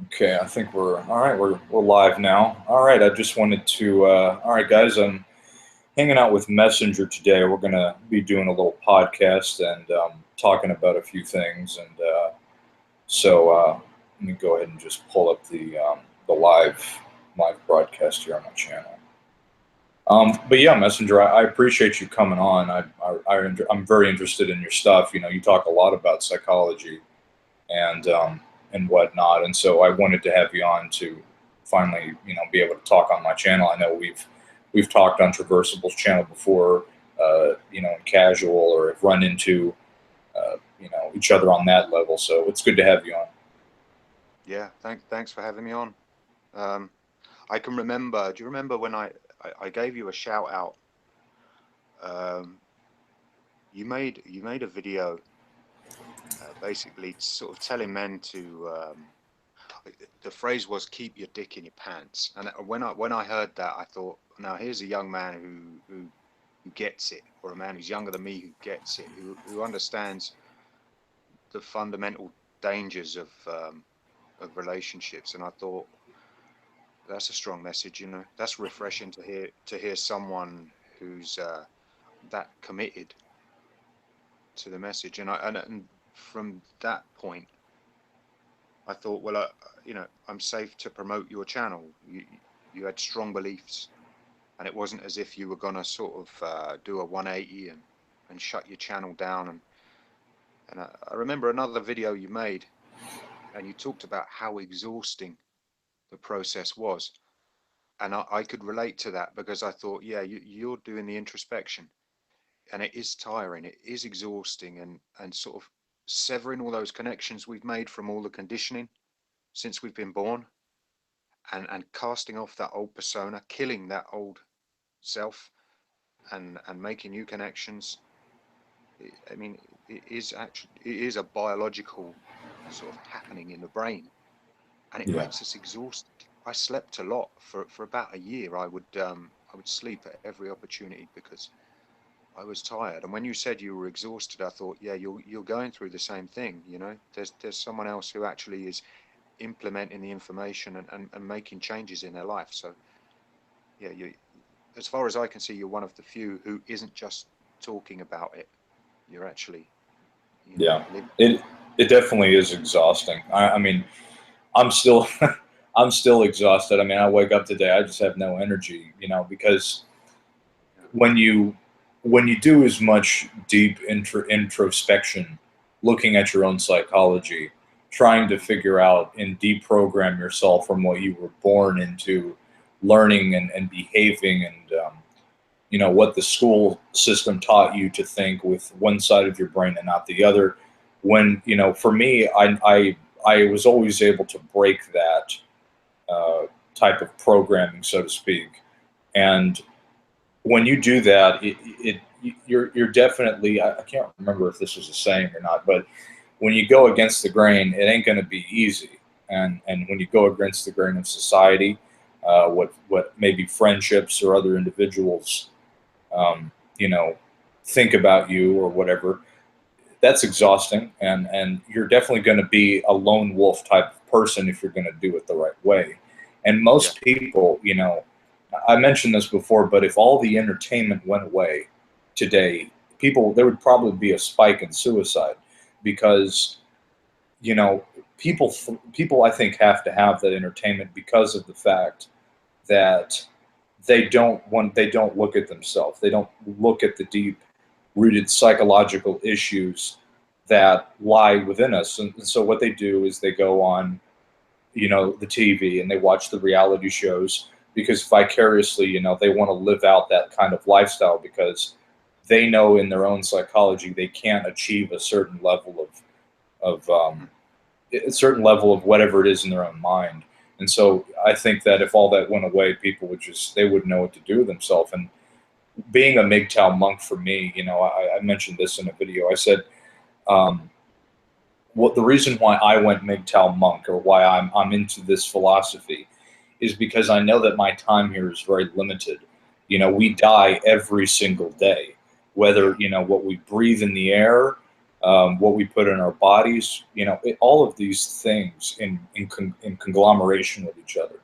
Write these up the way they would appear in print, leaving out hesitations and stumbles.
Okay, I think we're all right. We're live now. All right, I just wanted to. All right, guys, I'm hanging out with Messenger today. We're gonna be doing a little podcast and talking about a few things. And let me go ahead and just pull up the live broadcast here on my channel. But yeah, Messenger, I appreciate you coming on. I'm very interested in your stuff. You talk a lot about psychology and and whatnot. And so I wanted to have you on to finally, be able to talk on my channel. I know we've talked on Traversible's channel before, in casual, or have run into, each other on that level. So it's good to have you on. Yeah, thanks for having me on. Um, I can remember. Do you remember when I gave you a shout out? Um, you made a video, basically sort of telling men to. The phrase was "keep your dick in your pants," and when I heard that, I thought, now here's a young man who gets it, or a man who's younger than me who gets it, who understands the fundamental dangers of relationships, and I thought that's a strong message. That's refreshing to hear someone who's that committed to the message. And from that point, I thought, well, I'm safe to promote your channel. You had strong beliefs, and it wasn't as if you were gonna sort of do a 180 and shut your channel down. And I remember another video you made, and you talked about how exhausting the process was. And I could relate to that, because I thought, yeah, you're doing the introspection, and it is tiring, it is exhausting, and sort of severing all those connections we've made from all the conditioning since we've been born, and casting off that old persona, killing that old self, and making new connections. I mean, it is a biological sort of happening in the brain, and it Yeah. makes us exhausted. I slept a lot for about a year. I would sleep at every opportunity because I was tired. And when you said you were exhausted, I thought, yeah, you're going through the same thing. There's someone else who actually is implementing the information and making changes in their life. So yeah, as far as I can see, you're one of the few who isn't just talking about it. You're actually, Yeah. living. It definitely is exhausting. I mean, I'm still I'm still exhausted. I mean, I wake up today, I just have no energy, because Yeah, when you when you do as much deep introspection, looking at your own psychology, trying to figure out and deprogram yourself from what you were born into, learning and behaving, and what the school system taught you to think with one side of your brain and not the other. When for me, I was always able to break that uh, type of programming, so to speak. And when you do that, you're definitely, I can't remember if this was a saying or not, but when you go against the grain, it ain't going to be easy. And when you go against the grain of society, what maybe friendships or other individuals, um, you know, think about you or whatever, that's exhausting. And you're definitely going to be a lone wolf type of person if you're going to do it the right way. And yeah, most people, I mentioned this before, but if all the entertainment went away today, there would probably be a spike in suicide because, you know, people I think have to have that entertainment because of the fact that they don't look at themselves. They don't look at the deep rooted psychological issues that lie within us. And so what they do is they go on, the TV, and they watch the reality shows because vicariously, they want to live out that kind of lifestyle because they know in their own psychology they can't achieve of a certain level of whatever it is in their own mind. And so I think that if all that went away, people they wouldn't know what to do with themselves. And being a MGTOW monk for me, I mentioned this in a video. I said, um, what the reason why I went MGTOW monk, or why I'm into this philosophy, is because I know that my time here is very limited. We die every single day, whether yeah, what we breathe in the air, what we put in our bodies, all of these things in conglomeration with each other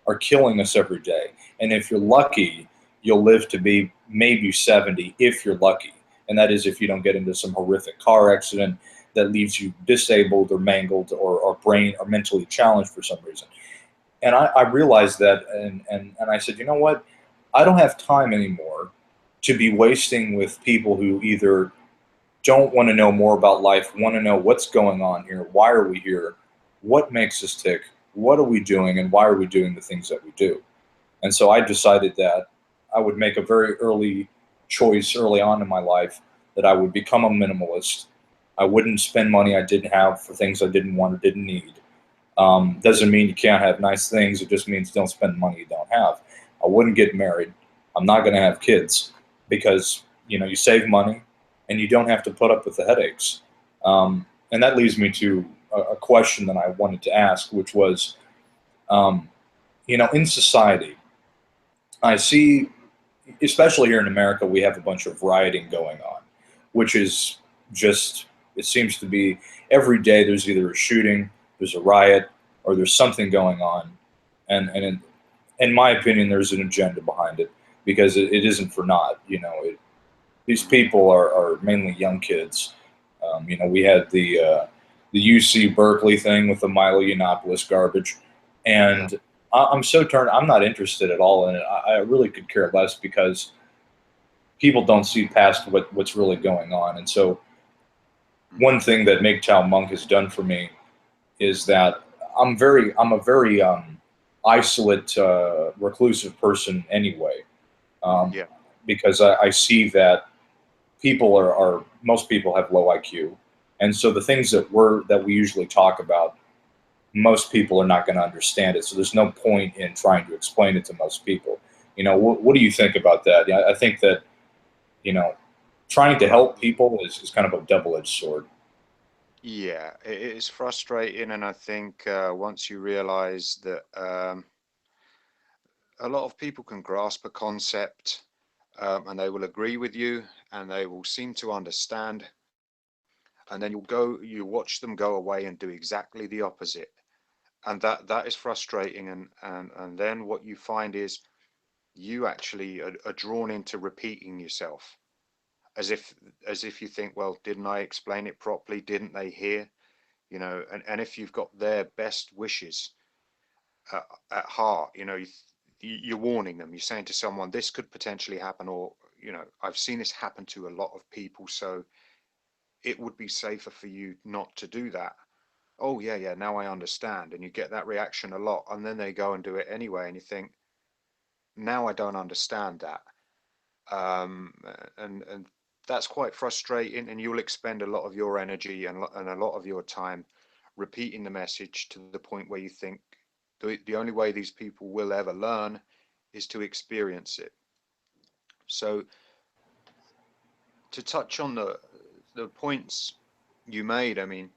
are killing us every day. And if you're lucky, you'll live to be maybe 70 if you're lucky. And that is if you don't get into some horrific car accident that leaves you disabled or mangled or brain or mentally challenged for some reason. And I realized that, and I said, you know what? I don't have time anymore to be wasting with people who either don't want to know more about life, want to know what's going on here, why are we here, what makes us tick, what are we doing, and why are we doing the things that we do. And so I decided that I would make a very early choice early on in my life that I would become a minimalist. I wouldn't spend money I didn't have for things I didn't want or didn't need. Doesn't mean you can't have nice things. It just means don't spend money you don't have. I wouldn't get married. I'm not going to have kids because you save money and you don't have to put up with the headaches. And that leads me to a question that I wanted to ask, which was, in society, I see, especially here in America, we have a bunch of rioting going on, which is just, it seems to be every day there's either a shooting, there's a riot, or there's something going on. And in my opinion, there's an agenda behind it because it isn't for naught. These people are mainly young kids. We had the UC Berkeley thing with the Milo Yiannopoulos garbage, Yeah. and I'm so turned. I'm not interested at all in it. I really could care less because people don't see past what's really going on. And so, one thing that MGTOW Monk has done for me is that I'm a very isolate, reclusive person anyway, um, Yeah. because I see that people are most people have low IQ, and so the things that we usually talk about, most people are not going to understand it. So there's no point in trying to explain it to most people. What do you think about that? Yeah, I think that you know, trying to help people is kind of a double-edged sword. Yeah, it is frustrating, and I think once you realize that a lot of people can grasp a concept and they will agree with you and they will seem to understand, and then you watch them go away and do exactly the opposite, and that is frustrating. And then what you find is you actually are drawn into repeating yourself, as if you think, well, didn't I explain it properly? Didn't they hear? And if you've got their best wishes at heart, you're warning them. You're saying to someone, this could potentially happen, or I've seen this happen to a lot of people, so it would be safer for you not to do that. Oh yeah, yeah, now I understand. And you get that reaction a lot, and then they go and do it anyway, and you think, now I don't understand that. And that's quite frustrating, and you'll expend a lot of your energy and a lot of your time repeating the message to the point where you think the only way these people will ever learn is to experience it. So to touch on the points you made, I mean,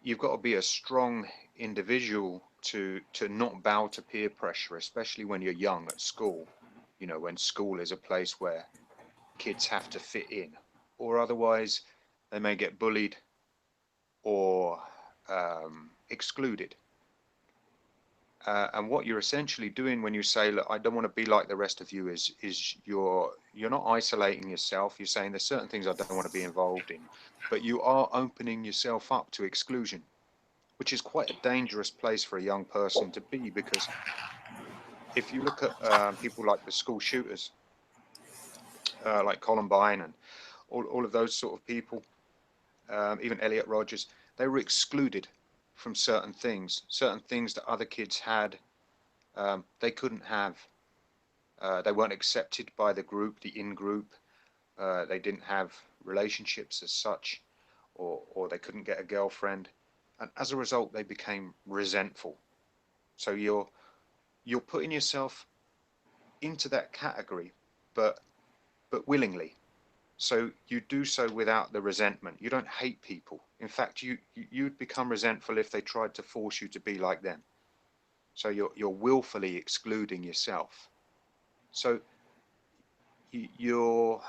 you've got to be a strong individual to not bow to peer pressure, especially when you're young at school. When school is a place where kids have to fit in, or otherwise they may get bullied or excluded. And what you're essentially doing when you say, look, I don't want to be like the rest of you, is you're not isolating yourself. You're saying there's certain things I don't want to be involved in, but you are opening yourself up to exclusion, which is quite a dangerous place for a young person to be, because if you look at people like the school shooters, like Columbine and all of those sort of people, even Elliot Rogers, they were excluded from certain things that other kids had, they couldn't have. They weren't accepted by the group, the in-group. They didn't have relationships as such, or they couldn't get a girlfriend. And as a result, they became resentful. So you're putting yourself into that category, but willingly. So you do so without the resentment. You don't hate people. In fact, you'd become resentful if they tried to force you to be like them. So you're willfully excluding yourself. So you're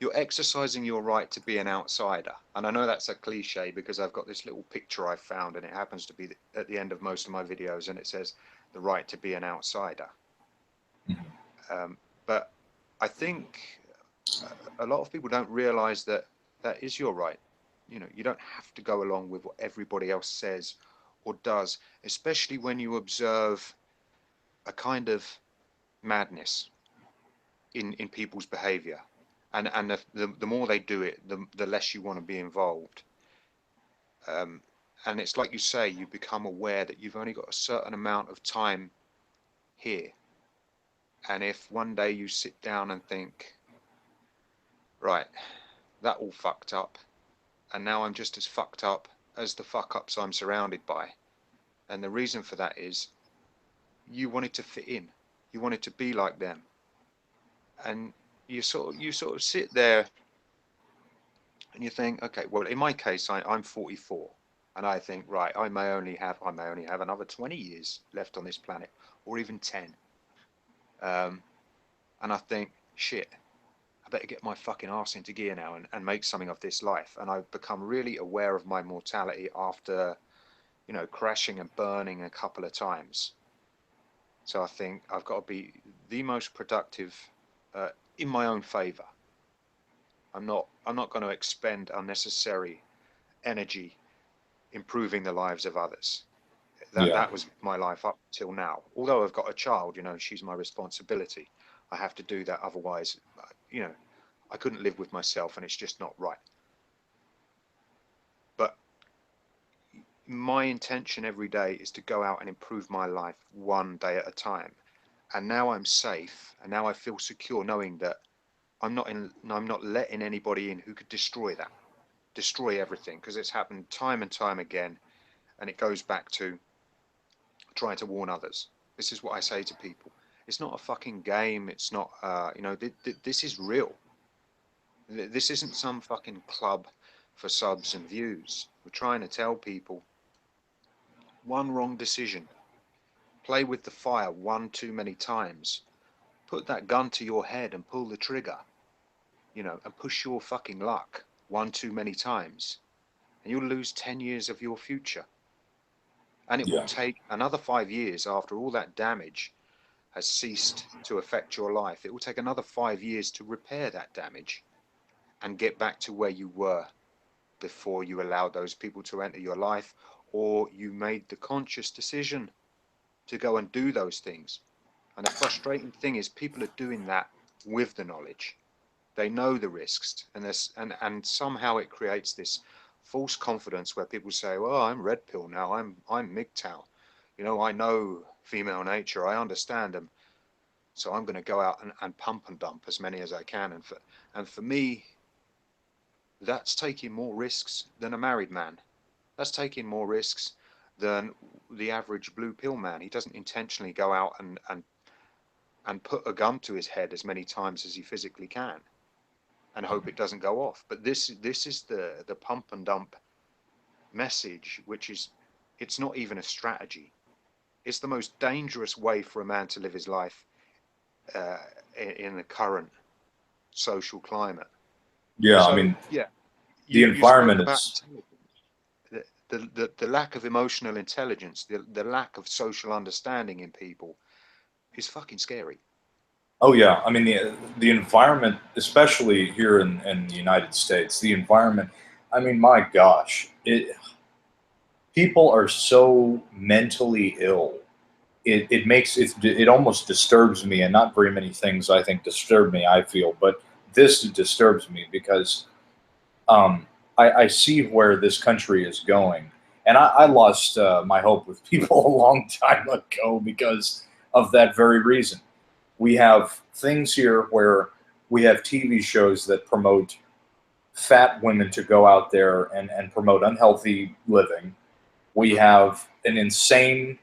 you're exercising your right to be an outsider. And I know that's a cliche because I've got this little picture I found, and it happens to be at the end of most of my videos, and it says the right to be an outsider. But I think a lot of people don't realize that that is your right. You know, you don't have to go along with what everybody else says or does, especially when you observe a kind of madness in people's behavior. And the more they do it, the less you want to be involved. And it's like you say, you become aware that you've only got a certain amount of time here. And if one day you sit down and think, right, that all fucked up, and now I'm just as fucked up as the fuck ups I'm surrounded by. And the reason for that is you wanted to fit in, you wanted to be like them, and you sort of sit there and you think, okay, well, in my case, I'm 44, and I think, right, I may only have another 20 years left on this planet, or even 10. And I think, shit, I better get my fucking arse into gear now and make something of this life. And I've become really aware of my mortality after, you know, crashing and burning a couple of times. So I think I've got to be the most productive in my own favor. I'm not going to expend unnecessary energy improving the lives of others. That was my life up till now. Although I've got a child, you know, she's my responsibility. I have to do that. Otherwise, you know, I couldn't live with myself, and it's just not right. But my intention every day is to go out and improve my life one day at a time. And now I'm safe, and now I feel secure knowing that I'm not letting anybody in who could destroy everything, because it's happened time and time again. And it goes back to trying to warn others. This is what I say to people. It's not a fucking game. It's not, you know, this is real. This isn't some fucking club for subs and views. We're trying to tell people one wrong decision, play with the fire one too many times, put that gun to your head and pull the trigger, you know, and push your fucking luck one too many times, and you'll lose 10 years of your future. And it will take another 5 years after all that damage has ceased to affect your life. It will take another 5 years to repair that damage and get back to where you were before you allowed those people to enter your life, or you made the conscious decision to go and do those things. And the frustrating thing is people are doing that with the knowledge. They know the risks, and somehow it creates this false confidence where people say, well, I'm red pill now, I'm MGTOW, you know, I know female nature, I understand them, so I'm going to go out and pump and dump as many as I can. And for me, that's taking more risks than a married man. That's taking more risks than the average blue pill man. He doesn't intentionally go out and put a gun to his head as many times as he physically can and hope it doesn't go off. But this is the pump and dump message, which is, it's not even a strategy. It's the most dangerous way for a man to live his life in the current social climate. Yeah, so, I mean, yeah, the environment is the lack of emotional intelligence, the lack of social understanding in people is fucking scary. Oh yeah, I mean the environment, especially here in the United States, the environment. I mean, my gosh, people are so mentally ill. It almost disturbs me, and not very many things I think disturb me. I feel, but this disturbs me because I see where this country is going, and I lost my hope with people a long time ago because of that very reason. We have things here where we have TV shows that promote fat women to go out there and promote unhealthy living. We have an insane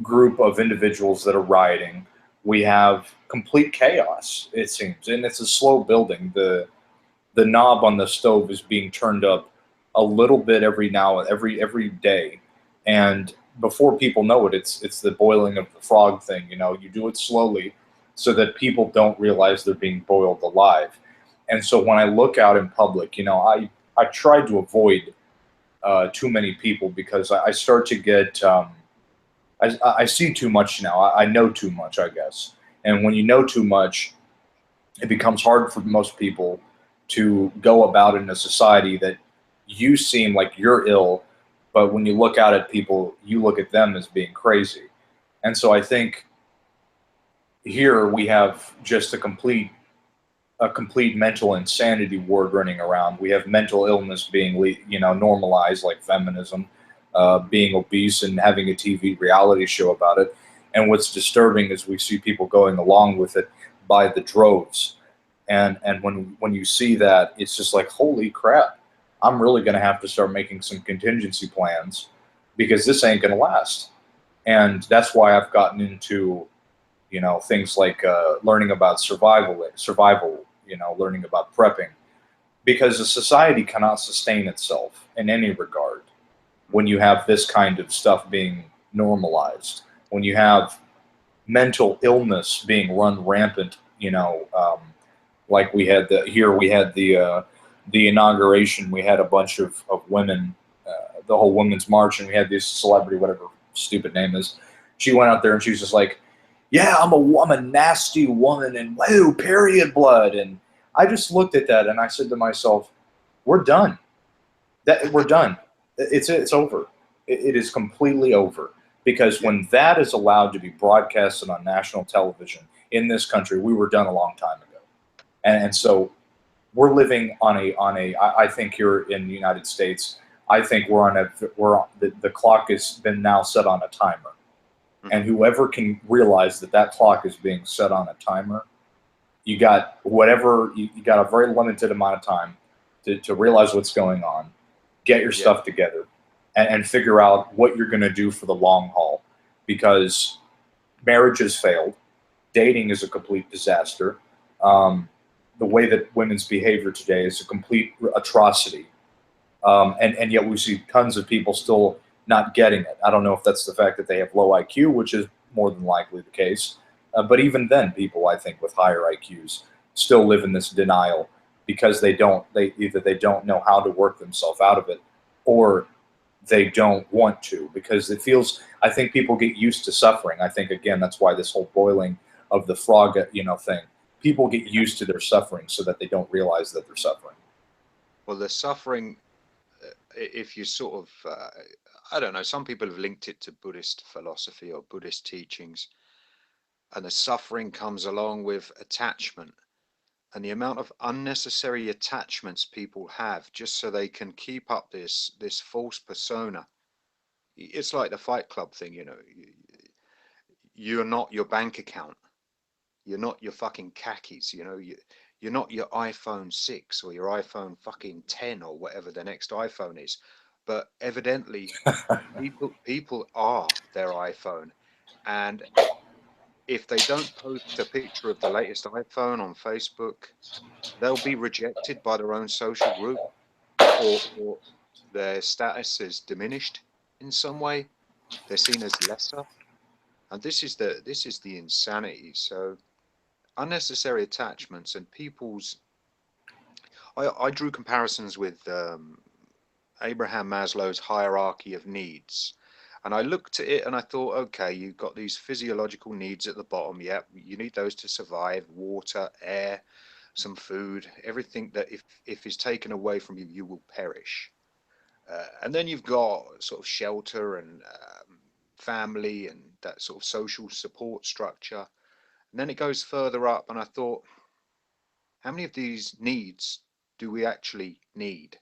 group of individuals that are rioting. We have complete chaos, it seems, and it's a slow building. The knob on the stove is being turned up a little bit every day, and before people know it, it's the boiling of the frog thing. You know, you do it slowly so that people don't realize they're being boiled alive. And so when I look out in public, I try to avoid too many people because I start to get I see too much now. I know too much, I guess. And when you know too much, it becomes hard for most people to go about in a society that you seem like you're ill, but when you look out at people, you look at them as being crazy. And so I think here we have just a complete mental insanity ward running around. We have mental illness being normalized, like feminism, being obese, and having a TV reality show about it. And what's disturbing is we see people going along with it by the droves. And when you see that, it's just like, holy crap! I'm really going to have to start making some contingency plans because this ain't going to last. And that's why I've gotten into things like learning about survival, learning about prepping, because a society cannot sustain itself in any regard when you have this kind of stuff being normalized, when you have mental illness being run rampant, like we had the inauguration, we had a bunch of women, the whole women's march, and we had this celebrity, whatever stupid name is, she went out there and she was just like, yeah, I'm a nasty woman, and whoa, period blood. And I just looked at that and I said to myself, we're done. We're done. It's over. It is completely over. Because when that is allowed to be broadcasted on national television in this country, we were done a long time ago. And so we're living on I think here in the United States, I think the clock has been now set on a timer. And whoever can realize that clock is being set on a timer, you got a very limited amount of time to realize what's going on, get your stuff together, and figure out what you're going to do for the long haul. Because marriage has failed, dating is a complete disaster. The way that women's behavior today is a complete atrocity, and yet we see tons of people still not getting it. I don't know if that's the fact that they have low IQ, which is more than likely the case. But even then, people, I think, with higher IQs still live in this denial because they either don't know how to work themselves out of it, or they don't want to, because it feels, I think people get used to suffering. I think, again, that's why this whole boiling of the frog, thing, people get used to their suffering so that they don't realize that they're suffering. Well, the suffering, if you sort of, I don't know, some people have linked it to Buddhist philosophy or Buddhist teachings, and the suffering comes along with attachment. And the amount of unnecessary attachments people have just so they can keep up this false persona. It's like the Fight Club thing, you're not your bank account, you're not your fucking khakis, you're not your iPhone 6 or your iPhone fucking 10 or whatever the next iPhone is. But evidently people are their iPhone, and if they don't post a picture of the latest iPhone on Facebook, they'll be rejected by their own social group, or their status is diminished in some way. They're seen as lesser, and this is the insanity. So unnecessary attachments and people's. I drew comparisons with Abraham Maslow's hierarchy of needs. And I looked at it and I thought, okay, you've got these physiological needs at the bottom. Yeah, you need those to survive: water, air, some food, everything that if is taken away from you, you will perish. And then you've got sort of shelter and family and that sort of social support structure. And then it goes further up, and I thought, how many of these needs do we actually need?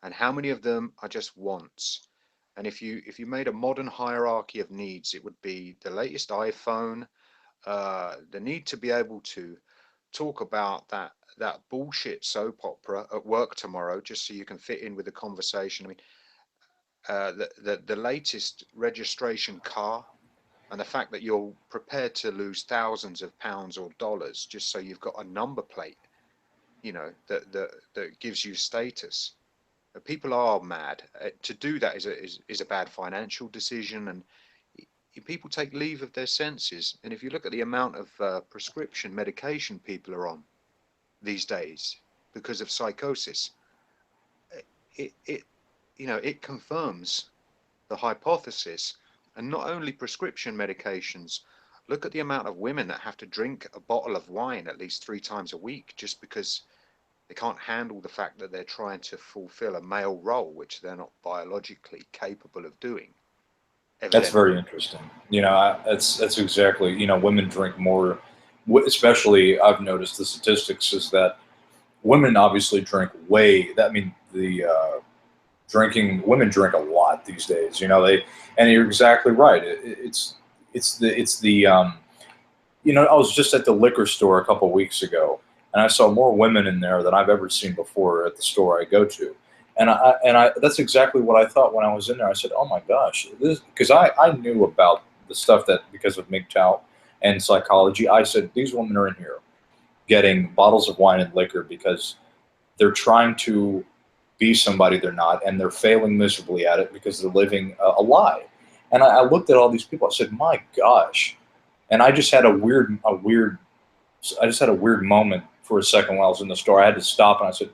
And how many of them are just wants? And if you made a modern hierarchy of needs, it would be the latest iPhone, the need to be able to talk about that bullshit soap opera at work tomorrow, just so you can fit in with the conversation. I mean, the latest registration car, and the fact that you're prepared to lose thousands of pounds or dollars just so you've got a number plate, that gives you status. People are mad. To do that is a bad financial decision, and people take leave of their senses. And if you look at the amount of prescription medication people are on these days, because of psychosis. It you know, it confirms the hypothesis. And not only prescription medications, look at the amount of women that have to drink a bottle of wine at least 3 times a week just because they can't handle the fact that they're trying to fulfill a male role, which they're not biologically capable of doing, That's evidently. very interesting. That's exactly. Women drink more, especially I've noticed the statistics is that women obviously drink way. That I mean the drinking women drink a lot these days. And you're exactly right. I was just at the liquor store a couple weeks ago, and I saw more women in there than I've ever seen before at the store I go to. And that's exactly what I thought when I was in there. I said, "Oh my gosh, this," because I knew about the stuff that because of MGTOW and psychology. I said these women are in here getting bottles of wine and liquor because they're trying to be somebody they're not, and they're failing miserably at it because they're living a lie. And I looked at all these people. I said, "My gosh." And I just had I just had a weird moment for a second while I was in the store. I had to stop and I said,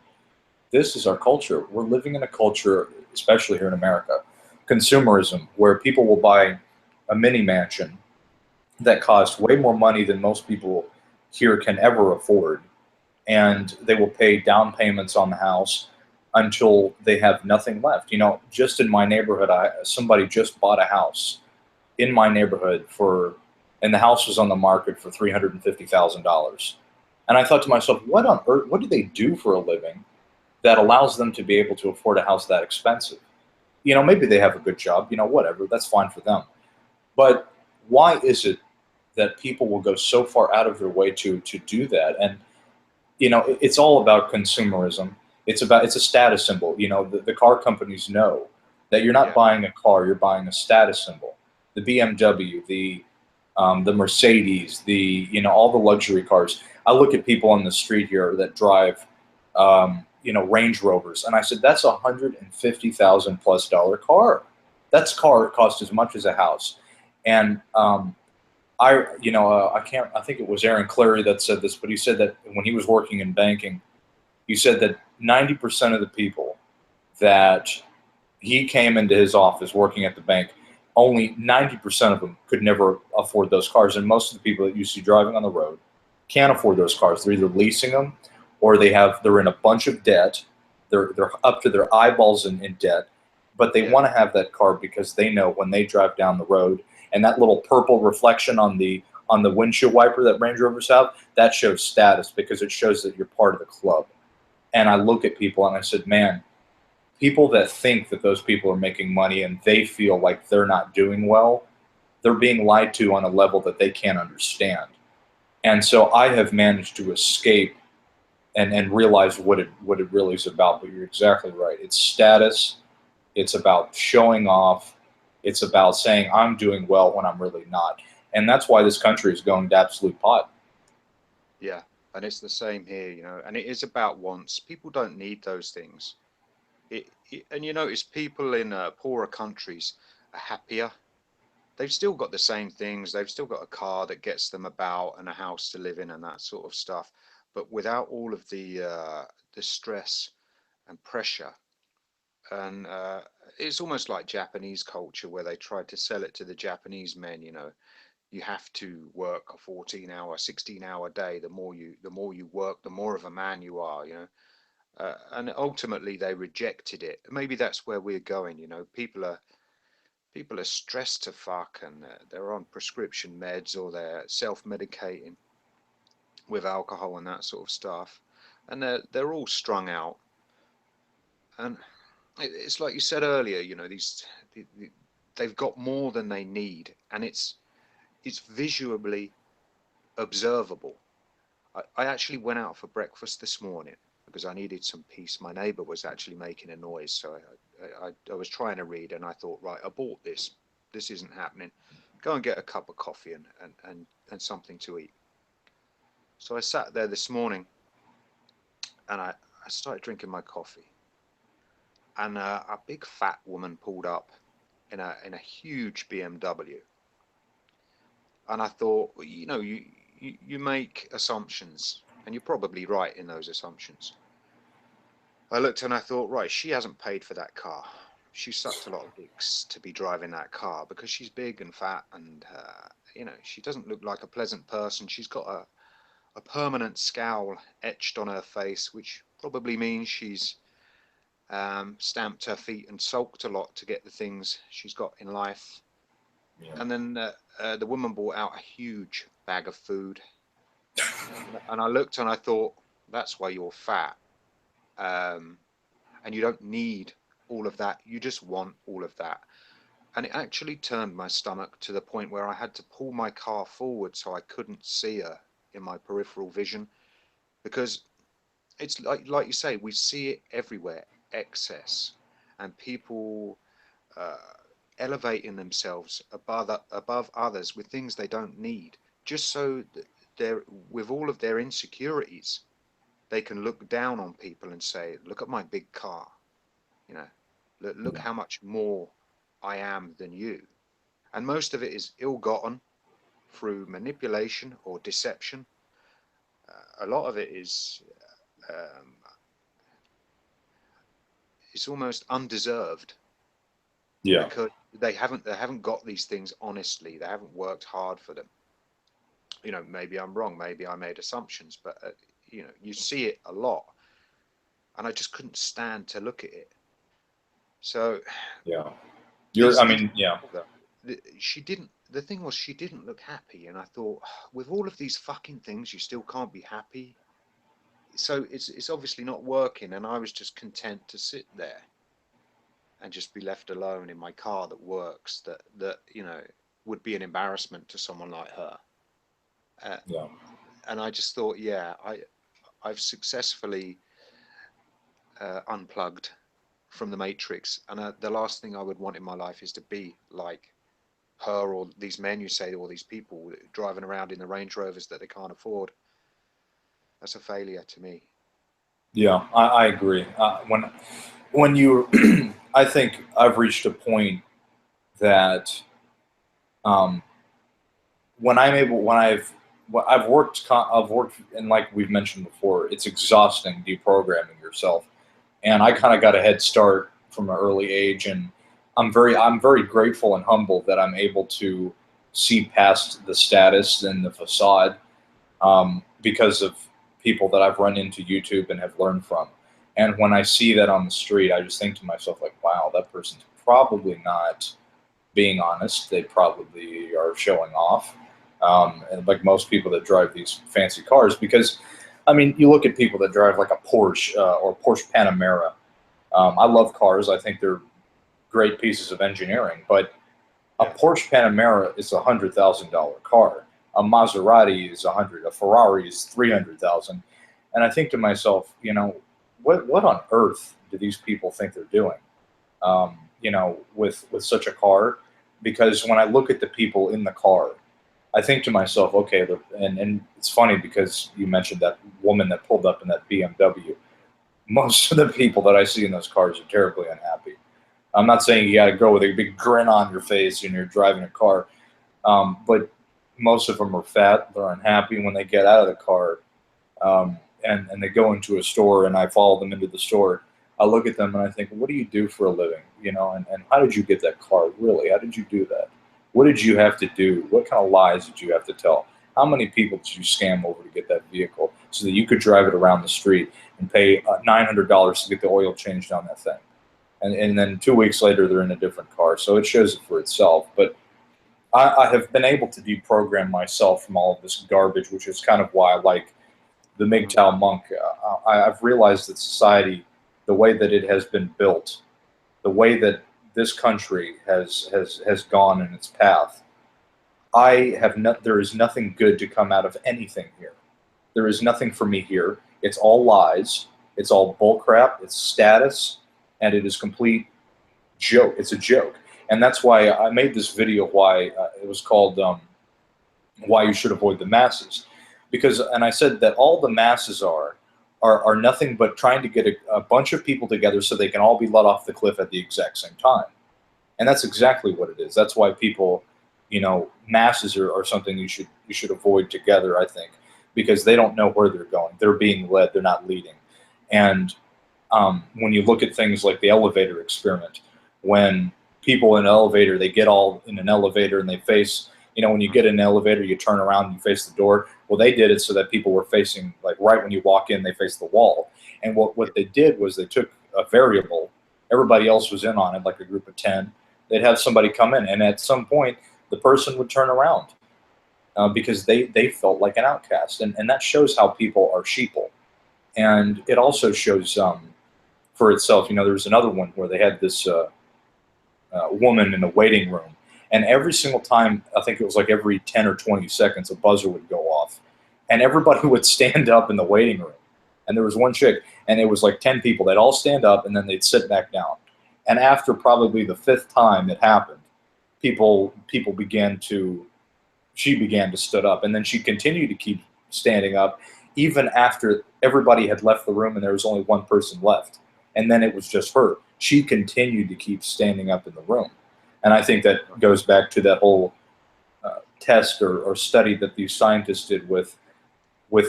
"This is our culture. We're living in a culture, especially here in America, consumerism, where people will buy a mini mansion that costs way more money than most people here can ever afford, and they will pay down payments on the house until they have nothing left." Just in my neighborhood, somebody just bought a house in my neighborhood and the house was on the market for $350,000. And I thought to myself, what on earth? What do they do for a living that allows them to be able to afford a house that expensive? Maybe they have a good job. Whatever. That's fine for them. But why is it that people will go so far out of their way to do that? And it's all about consumerism. It's a status symbol. The car companies know that you're not Yeah, buying a car, you're buying a status symbol. The BMW, the Mercedes, all the luxury cars. I look at people on the street here that drive, Range Rovers, and I said, that's $150,000+ car. That's car cost as much as a house. And I can't. I think it was Aaron Clary that said this, but he said that when he was working in banking, he said that 90% of the people that he came into his office working at the bank, only 90% of them could never afford those cars. And most of the people that you see driving on the road can't afford those cars. They're either leasing them or they're in a bunch of debt. They're up to their eyeballs in debt, but they yeah, want to have that car because they know when they drive down the road and that little purple reflection on the windshield wiper that Range Rovers have, that shows status because it shows that you're part of the club. And I look at people and I said, man, people that think that those people are making money and they feel like they're not doing well, they're being lied to on a level that they can't understand. And so I have managed to escape and realize what it really is about. But you're exactly right. It's status. It's about showing off. It's about saying I'm doing well when I'm really not. And that's why this country is going to absolute pot. yeah. And it's the same here, you know, and it is about wants. People don't need those things. And you notice people in poorer countries are happier. They've still got the same things. They've still got a car that gets them about and a house to live in and that sort of stuff, but without all of the stress and pressure. And it's almost like Japanese culture where they tried to sell it to the Japanese men. You know, you have to work a 14-hour, 16-hour day. The more you work, the more of a man you are. You know, and ultimately they rejected it. Maybe that's where we're going. You know, people are stressed to fuck, and they're on prescription meds or they're self-medicating with alcohol and that sort of stuff, and they're all strung out. And it's like you said earlier, you know, they've got more than they need, and it's visually observable. I actually went out for breakfast this morning because I needed some peace. My neighbor was actually making a noise, so I was trying to read, and I thought, right, I bought this. This isn't happening. Go and get a cup of coffee and something to eat. So I sat there this morning, and I started drinking my coffee, and a big fat woman pulled up in a huge BMW, and I thought, well, you know, you make assumptions, and you're probably right in those assumptions. I looked and I thought, right, she hasn't paid for that car. She sucked a lot of dicks to be driving that car because she's big and fat and, you know, she doesn't look like a pleasant person. She's got a permanent scowl etched on her face, which probably means she's stamped her feet and sulked a lot to get the things she's got in life. Yeah. And then the woman brought out a huge bag of food. And I looked and I thought, that's why you're fat. And you don't need all of that. You just want all of that. And it actually turned my stomach to the point where I had to pull my car forward so I couldn't see her in my peripheral vision, because it's like you say, we see it everywhere, excess, and people uh, elevating themselves above others with things they don't need, just so that they're, with all of their insecurities, they can look down on people and say, look at my big car, you know, look Yeah. how much more I am than you. And most of it is ill-gotten through manipulation or deception. A lot of it is um, it's almost undeserved, Yeah. because they haven't got these things honestly. They haven't worked hard for them. You know, maybe I'm wrong. Maybe I made assumptions, but you know, you see it a lot, and I just couldn't stand to look at it. So Yeah. these I these mean, yeah. she didn't. The thing was, she didn't look happy, and I thought, with all of these fucking things, you still can't be happy. So it's obviously not working, and I was just content to sit there and just be left alone in my car that works, that you know, would be an embarrassment to someone like her. uh, Yeah. and I just thought, yeah, I've successfully unplugged from the matrix, and the last thing I would want in my life is to be like her or these men you say, or these people driving around in the Range Rovers that they can't afford. That's a failure to me. Yeah. I agree. When you, I think I've reached a point that um, I've worked, and like we've mentioned before, it's exhausting deprogramming yourself. And I kind of got a head start from an early age, and I'm very grateful and humble that I'm able to see past the status and the facade, because of people that I've run into YouTube and have learned from. And when I see that on the street, I just think to myself, like, wow, that person's probably not being honest. They probably are showing off. And like most people that drive these fancy cars, because I mean, you look at people that drive like a Porsche, or Porsche Panamera. I love cars. I think they're great pieces of engineering, but a Yeah. Porsche Panamera is $100,000 car. A Maserati is 100. A Ferrari is 300,000. And I think to myself, you know, what on earth do these people think they're doing? You know, with such a car, because when I look at the people in the car, I think to myself, okay, and it's funny because you mentioned that woman that pulled up in that BMW. Most of the people that I see in those cars are terribly unhappy. I'm not saying you got to go with a big grin on your face and you're driving a car, but most of them are fat. They're unhappy when they get out of the car, and they go into a store, and I follow them into the store. I look at them and I think, what do you do for a living? You know, and how did you get that car? Really, how did you do that? What did you have to do? What kind of lies did you have to tell? How many people did you scam over to get that vehicle so that you could drive it around the street and pay $900 to get the oil changed on that thing? And then 2 weeks later, they're in a different car. So it shows it for itself. But I have been able to deprogram myself from all of this garbage, which is kind of why I like the Mm. MGTOW monk. I've realized that society, the way that it has been built, the way that this country has gone in its path, there is nothing good to come out of anything here. There is nothing for me here. It's all lies. It's all bullcrap. It's status, and it is complete joke. It's a joke, and that's why I made this video. Why it was called "Why You Should Avoid the Masses," because, and I said that all the masses are nothing but trying to get a bunch of people together so they can all be let off the cliff at the exact same time, and that's exactly what it is. That's why people, you know, masses are something you should avoid together. I think because they don't know where they're going. They're being led. They're not leading, and When you look at things like the elevator experiment, when people in an elevator, they get all in an elevator and they face, when you get in an elevator, you turn around and you face the door. Well, they did it so that people were facing, like right when you walk in, they face the wall. And what they did was they took a variable, everybody else was in on it, like a group of 10. They'd have somebody come in, and at some point, the person would turn around because they felt like an outcast. And that shows how people are sheeple. And it also shows for itself. There was another one where they had this woman in a waiting room, and every single time, I think it was like every 10 or 20 seconds, a buzzer would go off, and everybody would stand up in the waiting room. And there was one chick, and it was like 10 people. They'd all stand up, and then they'd sit back down. And after probably the 5th time it happened, she began to stood up, and then she continued to keep standing up, even after everybody had left the room and there was only one person left. And then it was just her. She continued to keep standing up in the room. And I think that goes back to that whole test or study that these scientists did with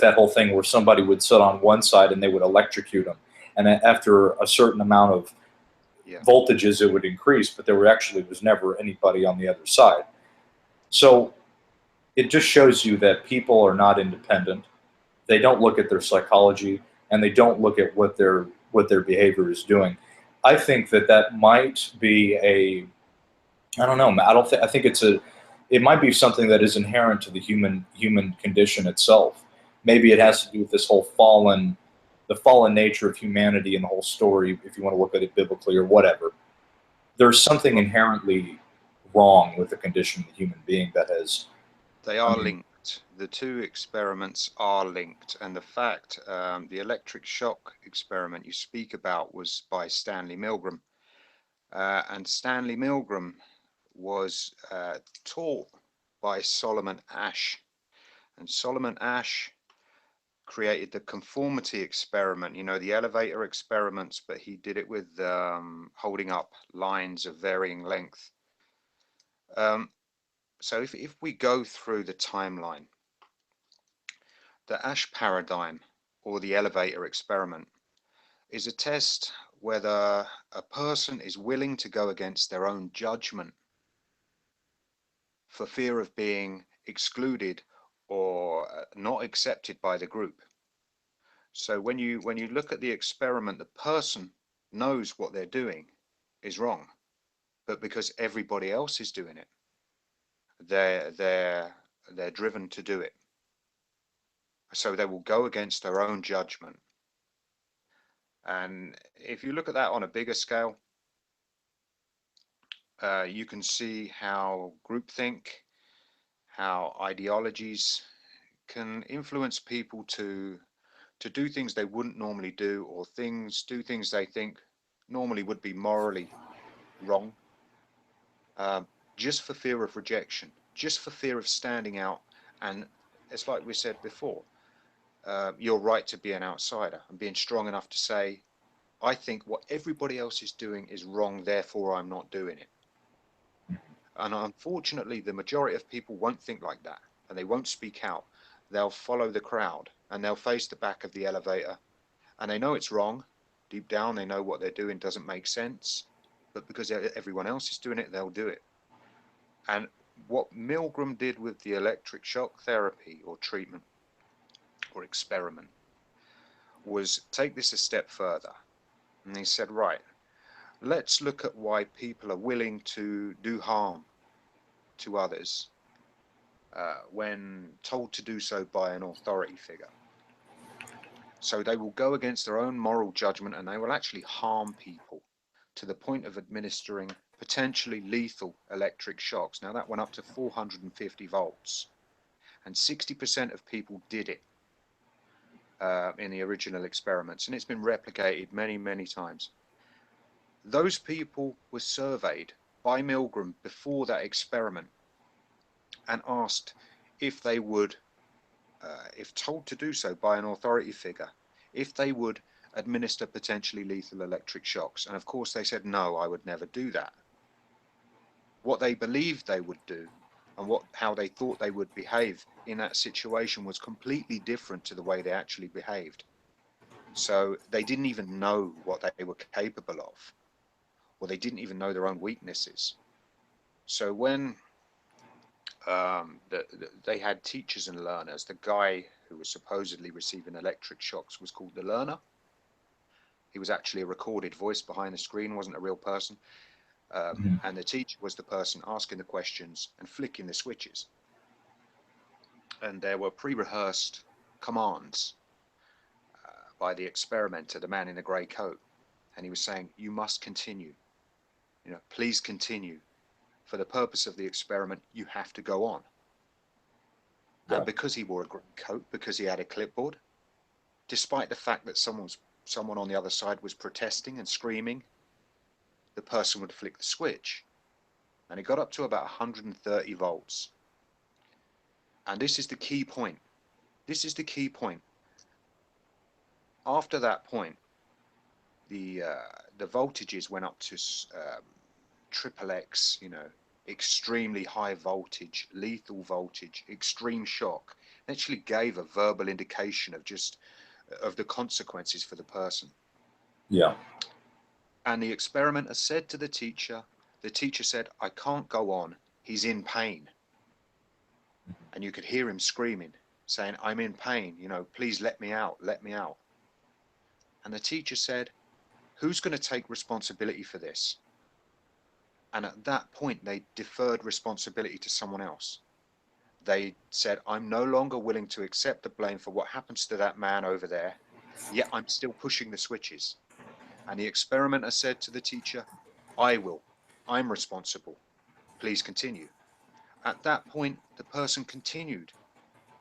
that whole thing where somebody would sit on one side and they would electrocute them. And after a certain amount of voltages, it would increase, but there was never anybody on the other side. So it just shows you that people are not independent. They don't look at their psychology, and they don't look at what their behavior is doing. I think that might be I don't know. I think it might be something that is inherent to the human condition itself. Maybe it has to do with this whole the fallen nature of humanity and the whole story, if you want to look at it biblically or whatever. There's something inherently wrong with the condition of the human being that has. They are linked. The two experiments are linked, and the fact the electric shock experiment you speak about was by Stanley Milgram, and Stanley Milgram was taught by Solomon Asch, and Solomon Asch created the conformity experiment, the elevator experiments, but he did it with holding up lines of varying length. So if we go through the timeline, the Asch paradigm, or the elevator experiment, is a test whether a person is willing to go against their own judgment for fear of being excluded or not accepted by the group. So when you look at the experiment, the person knows what they're doing is wrong, but because everybody else is doing it, they're driven to do it. So they will go against their own judgment. And if you look at that on a bigger scale, you can see how groupthink, how ideologies can influence people to do things they wouldn't normally do, or do things they think normally would be morally wrong, just for fear of rejection, just for fear of standing out. And it's like we said before, you're right to be an outsider and being strong enough to say, I think what everybody else is doing is wrong, therefore I'm not doing it. And unfortunately, the majority of people won't think like that, and they won't speak out. They'll follow the crowd, and they'll face the back of the elevator, and they know it's wrong. Deep down, they know what they're doing doesn't make sense, but because everyone else is doing it, they'll do it. And what Milgram did with the electric shock therapy or treatment or experiment was take this a step further. And he said, right, let's look at why people are willing to do harm to others when told to do so by an authority figure. So they will go against their own moral judgment, and they will actually harm people to the point of administering potentially lethal electric shocks. Now that went up to 450 volts, and 60% of people did it in the original experiments, and it's been replicated many, many times. Those people were surveyed by Milgram before that experiment and asked if they would, if told to do so by an authority figure, if they would administer potentially lethal electric shocks. And of course they said, no, I would never do that. What they believed they would do and how they thought they would behave in that situation was completely different to the way they actually behaved. So they didn't even know what they were capable of, or they didn't even know their own weaknesses. So when they had teachers and learners, the guy who was supposedly receiving electric shocks was called the learner. He was actually a recorded voice behind the screen, wasn't a real person. And the teacher was the person asking the questions and flicking the switches. And there were pre-rehearsed commands by the experimenter, the man in the grey coat. And he was saying, you must continue. You know, please continue. For the purpose of the experiment, you have to go on. Yeah. And because he wore a grey coat, because he had a clipboard, despite the fact that someone on the other side was protesting and screaming, the person would flick the switch. And it got up to about 130 volts. And this is the key point. This is the key point. After that point, the voltages went up to triple X, you know, extremely high voltage, lethal voltage, extreme shock. It actually gave a verbal indication of of the consequences for the person. Yeah. And the experimenter said to the teacher said, I can't go on. He's in pain. And you could hear him screaming, saying, I'm in pain, you know, please let me out, let me out. And the teacher said, who's going to take responsibility for this? And at that point, they deferred responsibility to someone else. They said, I'm no longer willing to accept the blame for what happens to that man over there, yet I'm still pushing the switches. And the experimenter said to the teacher, I will. I'm responsible. Please continue. At that point, the person continued,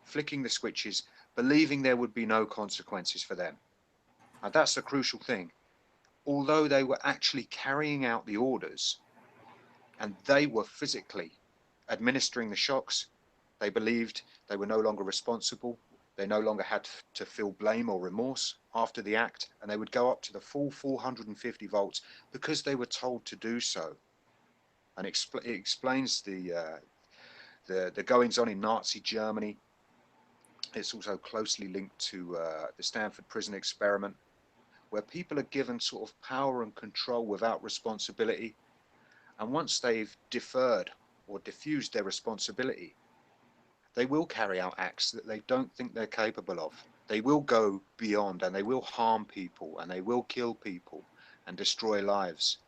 flicking the switches, believing there would be no consequences for them. Now, that's the crucial thing. Although they were actually carrying out the orders and they were physically administering the shocks, they believed they were no longer responsible. They no longer had to feel blame or remorse after the act, and they would go up to the full 450 volts because they were told to do so. And it explains the goings on in Nazi Germany. It's also closely linked to the Stanford Prison Experiment, where people are given sort of power and control without responsibility. And once they've deferred or diffused their responsibility, they will carry out acts that they don't think they're capable of. They will go beyond, and they will harm people, and they will kill people and destroy lives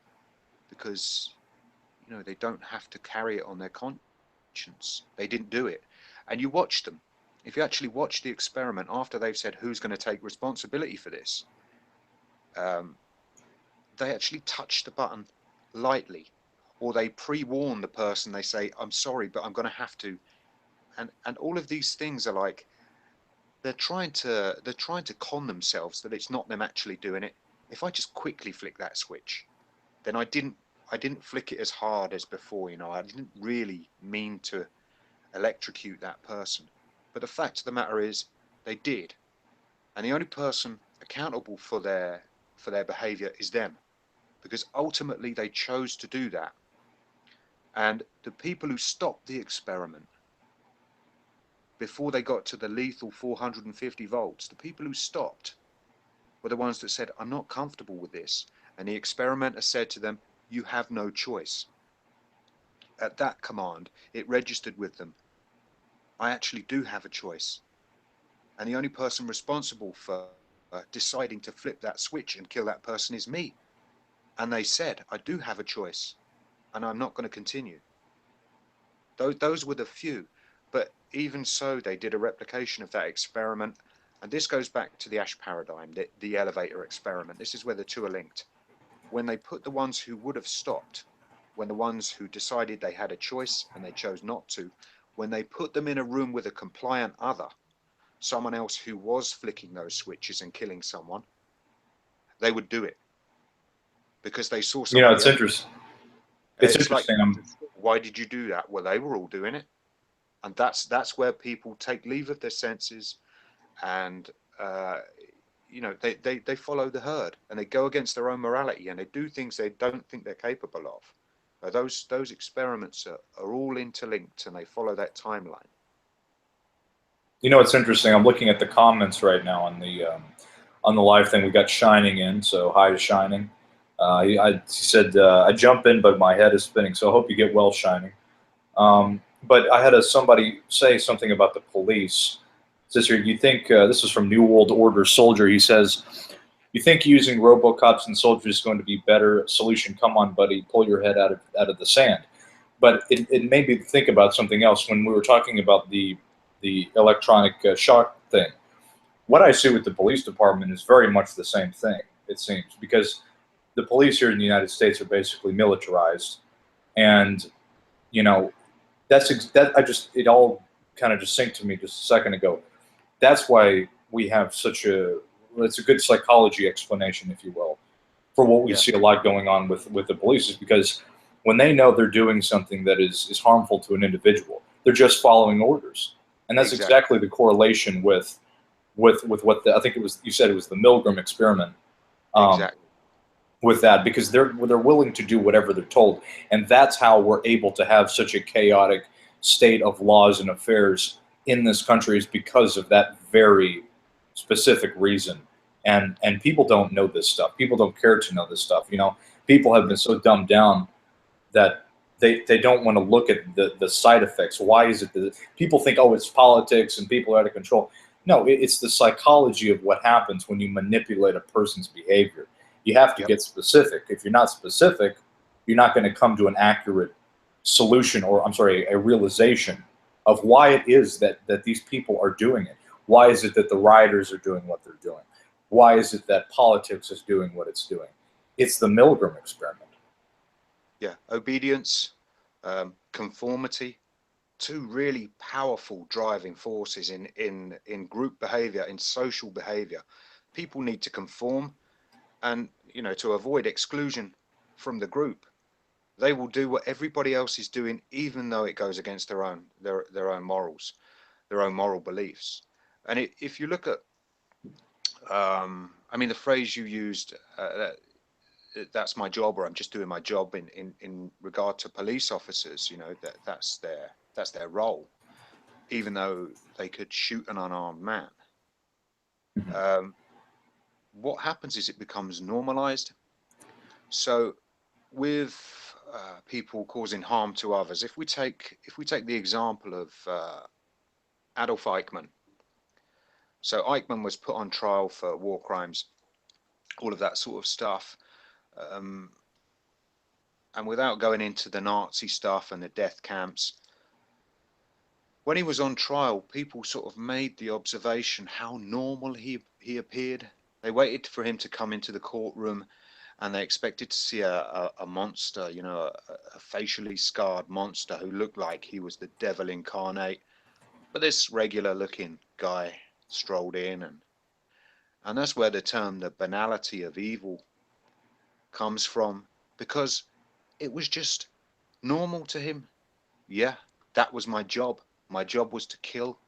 because, you know, they don't have to carry it on their conscience. They didn't do it. And you watch them. If you actually watch the experiment after they've said who's going to take responsibility for this, they actually touch the button lightly, or they pre-warn the person. They say, I'm sorry, but I'm going to have to. And all of these things are like, they're trying to con themselves that it's not them actually doing it. If I just quickly flick that switch, then I didn't flick it as hard as before, you know, I didn't really mean to electrocute that person. But the fact of the matter is, they did. And the only person accountable for their behavior is them, because ultimately they chose to do that. And the people who stopped the experiment before they got to the lethal 450 volts, the people who stopped were the ones that said, I'm not comfortable with this. And the experimenter said to them, you have no choice. At that command, it registered with them, I actually do have a choice. And the only person responsible for deciding to flip that switch and kill that person is me. And they said, I do have a choice, and I'm not going to continue. Those were the few. But even so, they did a replication of that experiment. And this goes back to the Asch paradigm, the elevator experiment. This is where the two are linked. When they put the ones who would have stopped, when the ones who decided they had a choice and they chose not to, when they put them in a room with a compliant other, someone else who was flicking those switches and killing someone, they would do it because they saw somebody It's else. interesting. It's interesting. Like, why did you do that? Well, they were all doing it. And that's where people take leave of their senses, and you know, they follow the herd, and they go against their own morality, and they do things they don't think they're capable of. Those experiments are all interlinked, and they follow that timeline. It's interesting. I'm looking at the comments right now on on the live thing. We got Shining in, so hi to Shining. He said, I jump in, but my head is spinning, so I hope you get well, Shining. But I had somebody say something about the police. It says here, you think, this is from New World Order Soldier, he says, you think using RoboCops and soldiers is going to be better solution? Come on, buddy, pull your head out of the sand. But it made me think about something else when we were talking about the electronic shock thing. What I see with the police department is very much the same thing, it seems, because the police here in the United States are basically militarized, and you know it all kind of just synced to me just a second ago. That's why we have such it's a good psychology explanation, if you will, for what we see a lot going on with the police, is because when they know they're doing something that is harmful to an individual, they're just following orders, and that's exactly the correlation with what I think you said it was the Milgram experiment. Exactly. With that, because they're willing to do whatever they're told, and that's how we're able to have such a chaotic state of laws and affairs in this country, is because of that very specific reason. And people don't know this stuff. People don't care to know this stuff. People have been so dumbed down that they don't want to look at the side effects. Why is it that people think, oh, it's politics and people are out of control? No, it's the psychology of what happens when you manipulate a person's behavior. You have to get specific. If you're not specific, you're not going to come to an accurate solution, or I'm sorry, a realization of why it is that these people are doing it. Why is it that the rioters are doing what they're doing? Why is it that politics is doing what it's doing? It's the Milgram experiment. Yeah, obedience, conformity, two really powerful driving forces in group behavior, in social behavior. People need to conform, and to avoid exclusion from the group. They will do what everybody else is doing, even though it goes against their own morals, their own moral beliefs. And if you look at I mean, the phrase you used, that's my job, or I'm just doing my job, in regard to police officers, that's their role, even though they could shoot an unarmed man. What happens is it becomes normalized. So with people causing harm to others, if we take the example of Adolf Eichmann. So Eichmann was put on trial for war crimes, all of that sort of stuff. And without going into the Nazi stuff and the death camps, when he was on trial, people sort of made the observation how normal he appeared. They waited for him to come into the courtroom, and they expected to see a monster, a facially scarred monster who looked like he was the devil incarnate. But this regular looking guy strolled in, and that's where the term the banality of evil comes from, because it was just normal to him. Yeah, that was my job. My job was to kill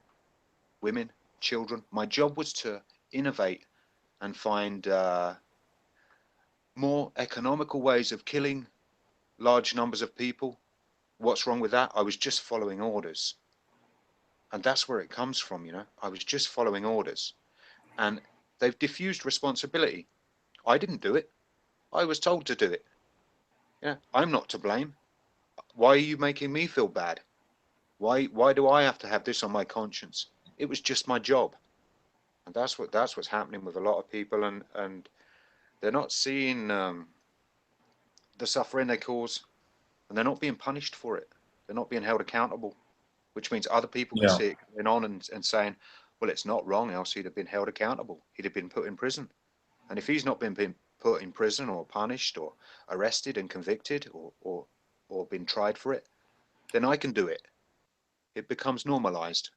women, children. My job was to innovate and find more economical ways of killing large numbers of people. What's wrong with that? I was just following orders. And that's where it comes from, I was just following orders. And they've diffused responsibility. I didn't do it. I was told to do it. Yeah, I'm not to blame. Why are you making me feel bad? Why do I have to have this on my conscience? It was just my job. And that's what's happening with a lot of people, and they're not seeing the suffering they cause, and they're not being punished for it. They're not being held accountable, which means other people can see it going on and saying, well, it's not wrong, else he'd have been held accountable. He'd have been put in prison. And if he's not been put in prison or punished or arrested and convicted or been tried for it, then I can do it. It becomes normalized.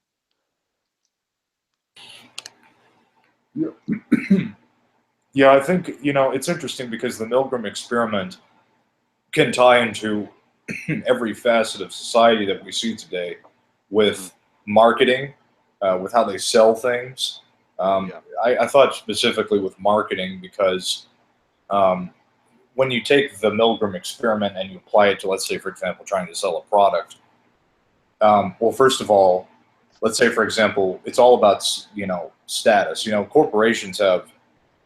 Yeah. Yeah, I think, it's interesting because the Milgram experiment can tie into every facet of society that we see today, with marketing, with how they sell things. I thought specifically with marketing because when you take the Milgram experiment and you apply it to, let's say, for example, trying to sell a product, well, first of all, let's say, for example, it's all about, status. Corporations have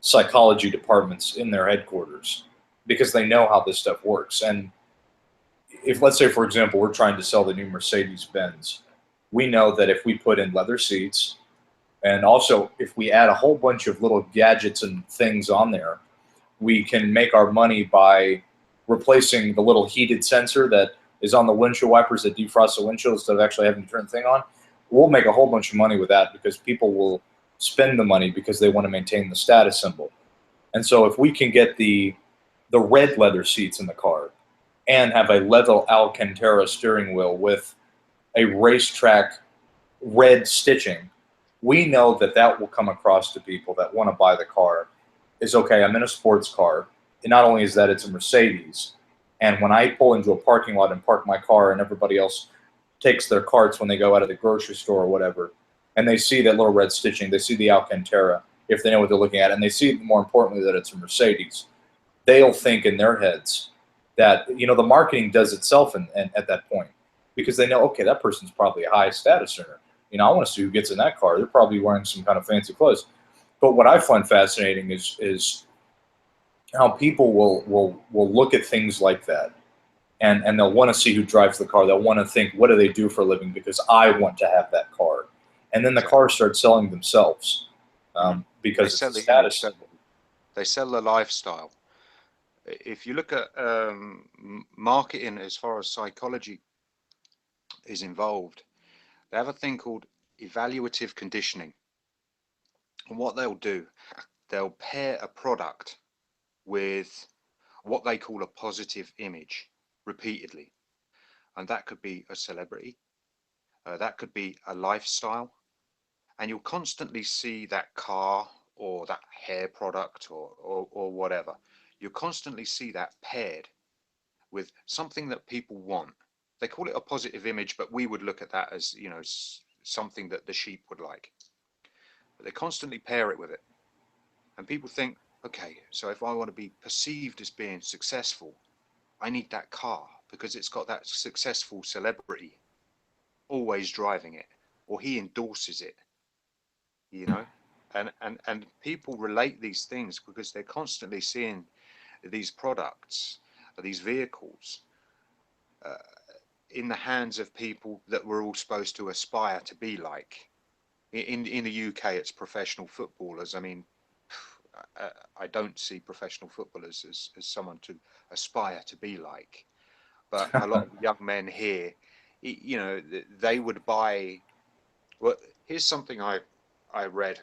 psychology departments in their headquarters because they know how this stuff works. And if, let's say, for example, we're trying to sell the new Mercedes Benz, we know that if we put in leather seats, and also if we add a whole bunch of little gadgets and things on there, we can make our money by replacing the little heated sensor that is on the windshield wipers that defrost the windshield instead of actually having to turn the thing on. We'll make a whole bunch of money with that because people will spend the money because they want to maintain the status symbol. And so if we can get the red leather seats in the car and have a leather Alcantara steering wheel with a racetrack red stitching, we know that that will come across to people that want to buy the car. Is okay, I'm in a sports car. And not only is that, it's a Mercedes. And when I pull into a parking lot and park my car and everybody else takes their carts when they go out of the grocery store or whatever, and they see that little red stitching, they see the Alcantara, if they know what they're looking at, and they see, more importantly, that it's a Mercedes, they'll think in their heads that, the marketing does itself at that point, because they know, okay, that person's probably a high status earner. I want to see who gets in that car. They're probably wearing some kind of fancy clothes. But what I find fascinating is how people will look at things like that, and they'll want to see who drives the car. They'll want to think, what do they do for a living? Because I want to have that car. And then the cars start selling themselves because They it's sell a the image, status. don't they? They sell the lifestyle. If you look at marketing as far as psychology is involved, they have a thing called evaluative conditioning. And what they'll do, they'll pair a product with what they call a positive image repeatedly. And that could be a celebrity, that could be a lifestyle. And you'll constantly see that car or that hair product or whatever. You'll constantly see that paired with something that people want. They call it a positive image, but we would look at that as, something that the sheep would like. But they constantly pair it with it. And people think, okay, so if I want to be perceived as being successful, I need that car because it's got that successful celebrity always driving it, or he endorses it, you know? And people relate these things because they're constantly seeing these products, these vehicles, uh, in the hands of people that we're all supposed to aspire to be like. In the UK, it's professional footballers. I mean, I don't see professional footballers as someone to aspire to be like. But a lot of young men here, they would buy. Well, here's something I read.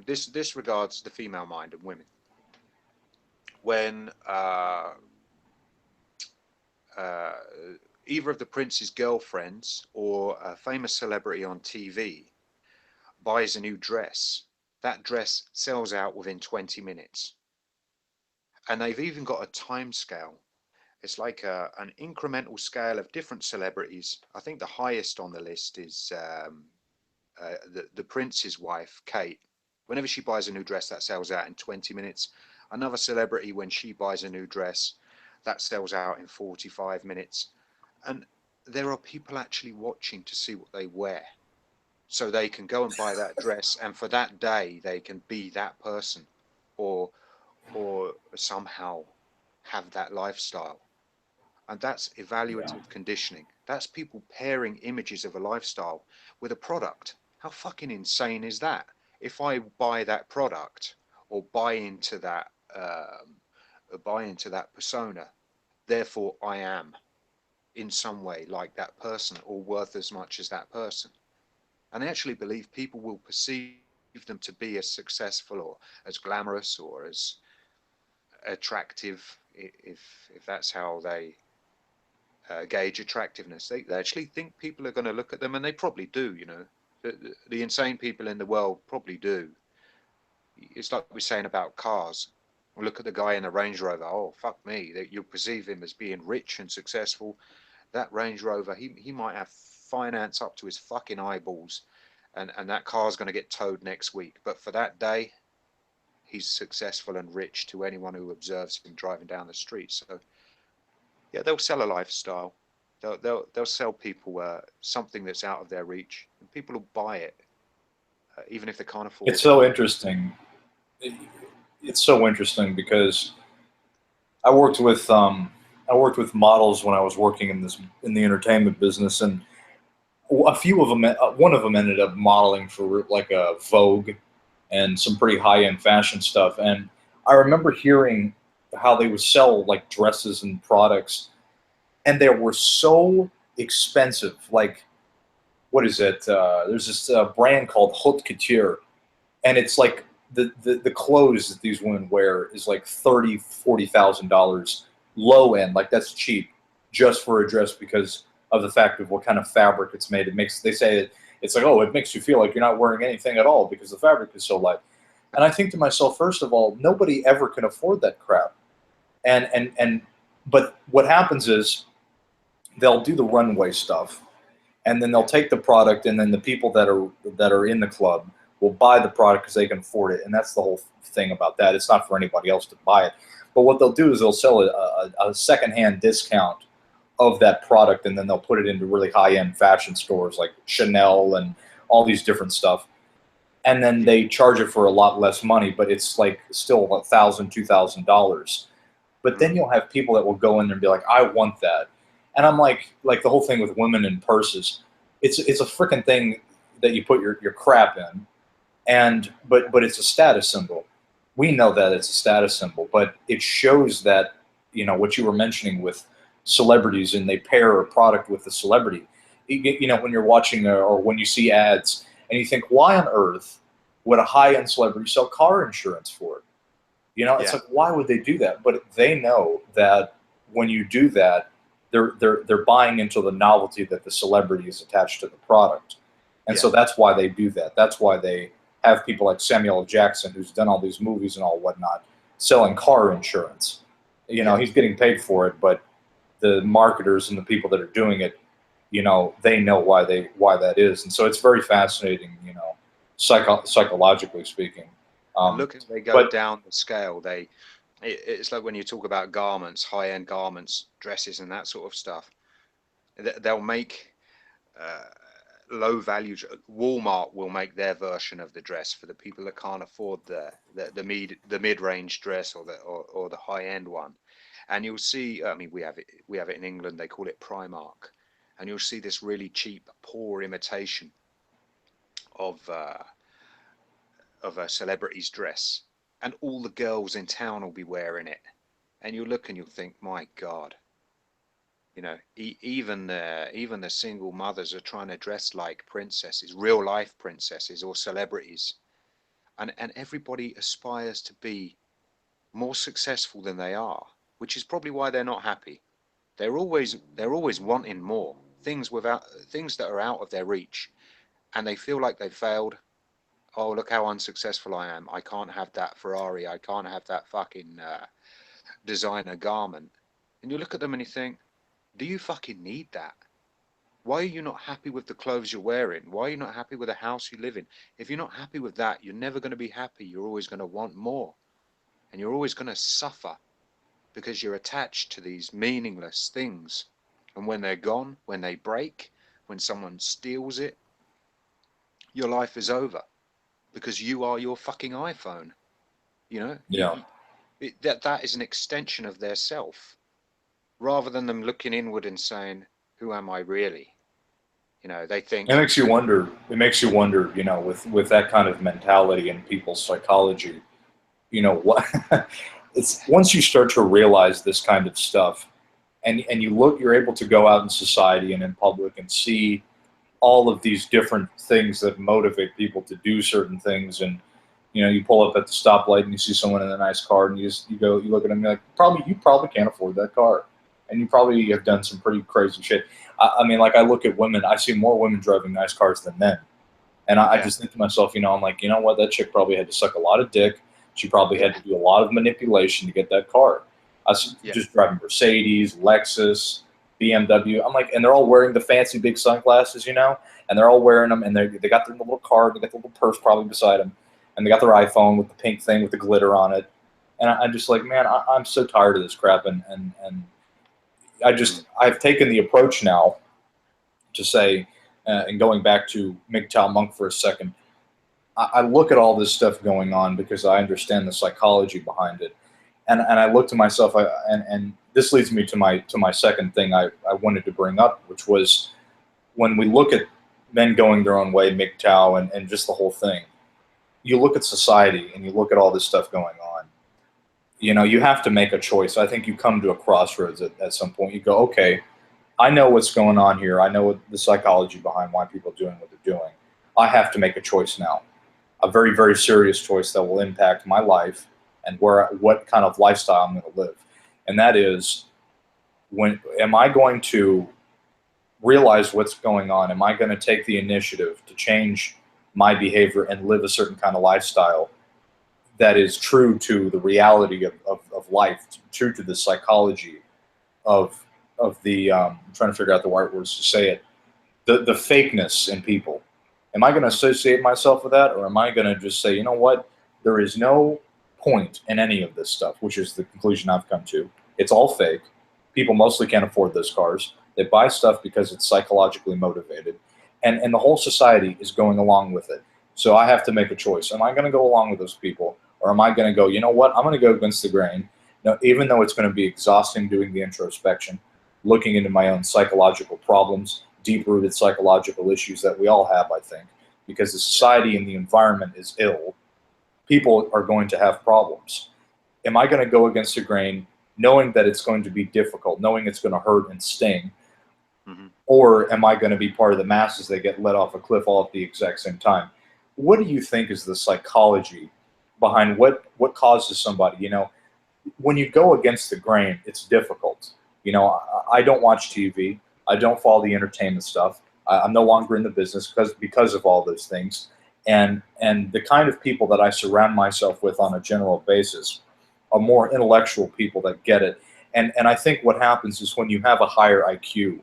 This regards the female mind and women. When uh, either of the prince's girlfriends or a famous celebrity on TV buys a new dress, that dress sells out within 20 minutes. And they've even got a time scale. It's like an incremental scale of different celebrities. I think the highest on the list is the prince's wife, Kate. Whenever she buys a new dress, that sells out in 20 minutes. Another celebrity, when she buys a new dress, that sells out in 45 minutes. And there are people actually watching to see what they wear. So they can go and buy that dress, and for that day, they can be that person, or somehow have that lifestyle. And that's Yeah. evaluative conditioning. That's people pairing images of a lifestyle with a product. How fucking insane is that? If I buy that product or buy into that persona, therefore I am in some way like that person or worth as much as that person. And I actually believe people will perceive them to be as successful or as glamorous or as attractive, if that's how they gauge attractiveness. They actually think people are going to look at them, and they probably do. The insane people in the world probably do. It's like we're saying about cars. We look at the guy in the Range Rover. Oh, fuck me! That you perceive him as being rich and successful. That Range Rover, he might have finance up to his fucking eyeballs, and that car's going to get towed next week. But for that day, he's successful and rich to anyone who observes him driving down the street. So yeah, they'll sell a lifestyle. They'll sell people something that's out of their reach, and people will buy it even if they can't afford It's it. so interesting. It's so interesting because I worked with models when I was working in the entertainment business, and a few of them, one of them ended up modeling for like a Vogue and some pretty high end fashion stuff. And I remember hearing how they would sell like dresses and products, and they were so expensive. Like, what is it? There's this brand called Haute Couture, and it's like the clothes that these women wear is like $30,000, $40,000 low end. Like that's cheap just for a dress because of the fact of what kind of fabric it's made. It makes, they say it's like, oh, it makes you feel like you're not wearing anything at all because the fabric is so light. And I think to myself, first of all, nobody ever can afford that crap. And but what happens is they'll do the runway stuff, and then they'll take the product, and then the people that are in the club will buy the product because they can afford it. And that's the whole thing about that. It's not for anybody else to buy it. But what they'll do is they'll sell a secondhand discount of that product, and then they'll put it into really high-end fashion stores like Chanel and all these different stuff. And then they charge it for a lot less money, but it's like still $1,000, $2,000. But then you'll have people that will go in there and be like, I want that. And I'm like the whole thing with women and purses, it's a freaking thing that you put your crap in, and but it's a status symbol. We know that it's a status symbol, but it shows that, you know, what you were mentioning with celebrities, and they pair a product with the celebrity. You know, when you're watching or when you see ads, and you think, why on earth would a high-end celebrity sell car insurance for it? You know, it's like, why would they do that? But they know that when you do that, they're buying into the novelty that the celebrity is attached to the product. And so that's why they do that. That's why they have people like Samuel L. Jackson, who's done all these movies and all whatnot, selling car insurance. You know, he's getting paid for it, but the marketers and the people that are doing it, you know, they know why that is. And so it's very fascinating, you know, psychologically speaking. Look, as they go down the scale, it's like when you talk about garments, high-end garments, dresses, and that sort of stuff. They'll make low-value. Walmart will make their version of the dress for the people that can't afford the mid-range dress or the high-end one. And you'll see. I mean, we have it in England. They call it Primark, and you'll see this really cheap, poor imitation of a celebrity's dress, and all the girls in town will be wearing it, and you'll look and you'll think, my God, you know, even the single mothers are trying to dress like princesses, real life princesses or celebrities, and everybody aspires to be more successful than they are, which is probably why they're not happy. They're always wanting more things that are out of their reach, and they feel like they failed. Oh, look how unsuccessful I am. I can't have that Ferrari. I can't have that fucking designer garment. And you look at them and you think, do you fucking need that? Why are you not happy with the clothes you're wearing? Why are you not happy with the house you live in? If you're not happy with that, you're never going to be happy. You're always going to want more. And you're always going to suffer because you're attached to these meaningless things. And when they're gone, when they break, when someone steals it, your life is over. Because you are your fucking iPhone, you know. That is an extension of their self, rather than them looking inward and saying, "Who am I really?" You know, they think it makes you wonder. It makes you wonder, you know, with that kind of mentality and people's psychology. You know what? It's once you start to realize this kind of stuff, and you're able to go out in society and in public and see all of these different things that motivate people to do certain things. And you know, you pull up at the stoplight and you see someone in a nice car, and you look at them, and you're like, you probably can't afford that car, and you probably have done some pretty crazy shit. I mean, like, I look at women, I see more women driving nice cars than men, and I just think to myself, you know, I'm like, you know what, that chick probably had to suck a lot of dick. She probably had to do a lot of manipulation to get that car. I see just driving Mercedes, Lexus, BMW. I'm like, and they're all wearing the fancy big sunglasses, you know, and they're all wearing them, and they got their little card, they got the little purse probably beside them, and they got their iPhone with the pink thing with the glitter on it. And I'm just like, man, I'm so tired of this crap. And I've taken the approach now to say, and going back to MGTOW Monk for a second, I look at all this stuff going on because I understand the psychology behind it, and I look to myself, and this leads me to my second thing I wanted to bring up, which was when we look at men going their own way, MGTOW, and just the whole thing. You look at society and you look at all this stuff going on. You know, you have to make a choice. I think you come to a crossroads at some point. You go, okay, I know what's going on here. I know what the psychology behind why people are doing what they're doing. I have to make a choice now, a very, very serious choice that will impact my life and what kind of lifestyle I'm going to live. And that is, when am I going to realize what's going on? Am I going to take the initiative to change my behavior and live a certain kind of lifestyle that is true to the reality of life, true to the psychology of the I'm trying to figure out the right words to say it, the fakeness in people. Am I going to associate myself with that, or am I going to just say, you know what, there is no point in any of this stuff, which is the conclusion I've come to. It's all fake. People mostly can't afford those cars. They buy stuff because it's psychologically motivated, and the whole society is going along with it. So I have to make a choice. Am I going to go along with those people, or am I going to go, you know what, I'm going to go against the grain? Now, even though it's going to be exhausting doing the introspection, looking into my own psychological problems, deep-rooted psychological issues that we all have, I think, because the society and the environment is ill, people are going to have problems. Am I going to go against the grain, knowing that it's going to be difficult, knowing it's going to hurt and sting, Hmm. or am I going to be part of the masses that get let off a cliff all at the exact same time? What do you think is the psychology behind what causes somebody? You know, when you go against the grain, it's difficult. You know, I don't watch TV. I don't follow the entertainment stuff. I'm no longer in the business because of all those things, and the kind of people that I surround myself with on a general basis are more intellectual people that get it. And I think what happens is when you have a higher IQ,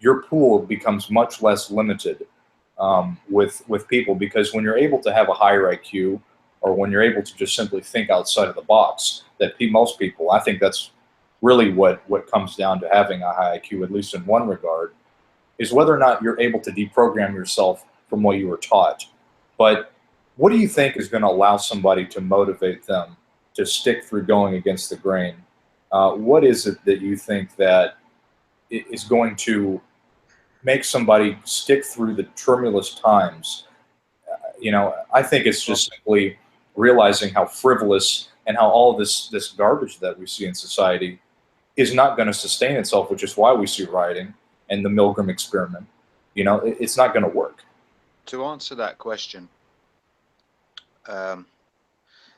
your pool becomes much less limited with people, because when you're able to have a higher IQ, or when you're able to just simply think outside of the box, that most people, I think that's really what comes down to having a high IQ, at least in one regard, is whether or not you're able to deprogram yourself from what you were taught. But what do you think is going to allow somebody to motivate them to stick through going against the grain? What is it that you think that is going to make somebody stick through the tumultuous times? You know, I think it's Well, just simply realizing how frivolous and how all this garbage that we see in society is not going to sustain itself, which is why we see rioting and the Milgram experiment. You know, it's not going to work. to answer that question, um,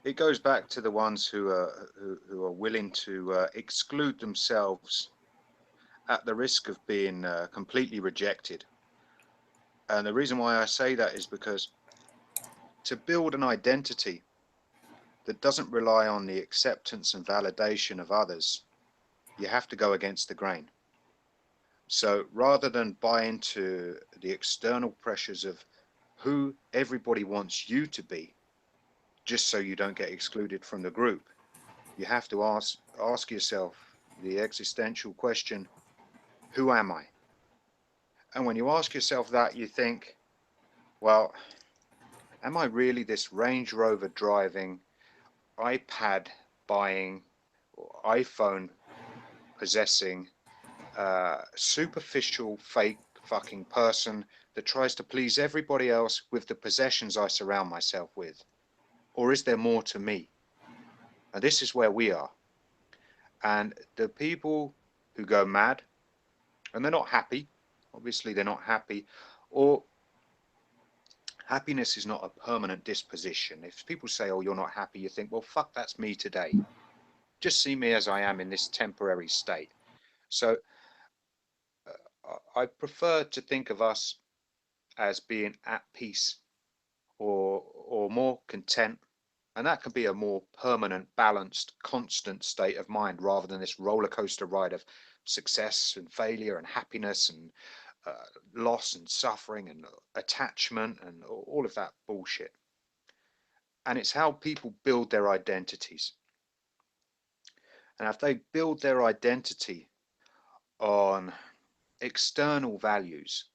it goes back to the ones who are willing to exclude themselves at the risk of being completely rejected. And the reason why I say that is because to build an identity that doesn't rely on the acceptance and validation of others, you have to go against the grain. So rather than buy into the external pressures of who everybody wants you to be, just so you don't get excluded from the group, you have to ask yourself the existential question, who am I? And when you ask yourself that, you think, well, am I really this Range Rover driving, iPad buying, or iPhone possessing, superficial, fake fucking person that tries to please everybody else with the possessions I surround myself with? Or is there more to me? And this is where we are. And the people who go mad and they're not happy, obviously they're not happy, or happiness is not a permanent disposition. If people say, oh, you're not happy, you think, well, fuck, that's me today. Just see me as I am in this temporary state. So I prefer to think of us as being at peace, or more content, and that can be a more permanent, balanced, constant state of mind rather than this roller coaster ride of success and failure and happiness and loss and suffering and attachment and all of that bullshit. And it's how people build their identities. And if they build their identity on external values,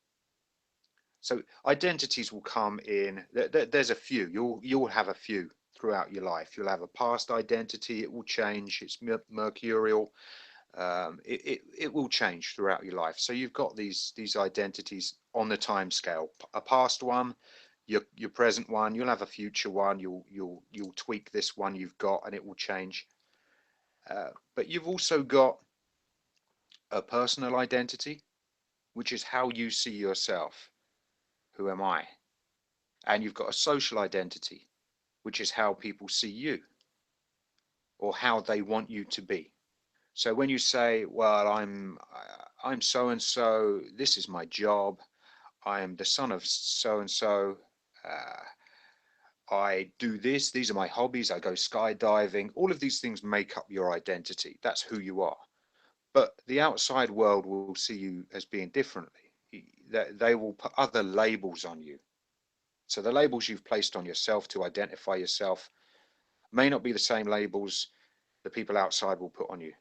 So identities will come in. There's a few. You'll have a few throughout your life. You'll have a past identity. It will change. It's mercurial. It will change throughout your life. So you've got these identities on the time scale. A past one, your present one. You'll have a future one. You'll tweak this one you've got, and it will change. But you've also got a personal identity, which is how you see yourself. Who am I? And you've got a social identity, which is how people see you or how they want you to be. So when you say, well, I'm so and so, this is my job, I am the son of so and so, I do this, these are my hobbies, I go skydiving, all of these things make up your identity. That's who you are. But the outside world will see you as being differently. They will put other labels on you. So the labels you've placed on yourself to identify yourself may not be the same labels the people outside will put on you.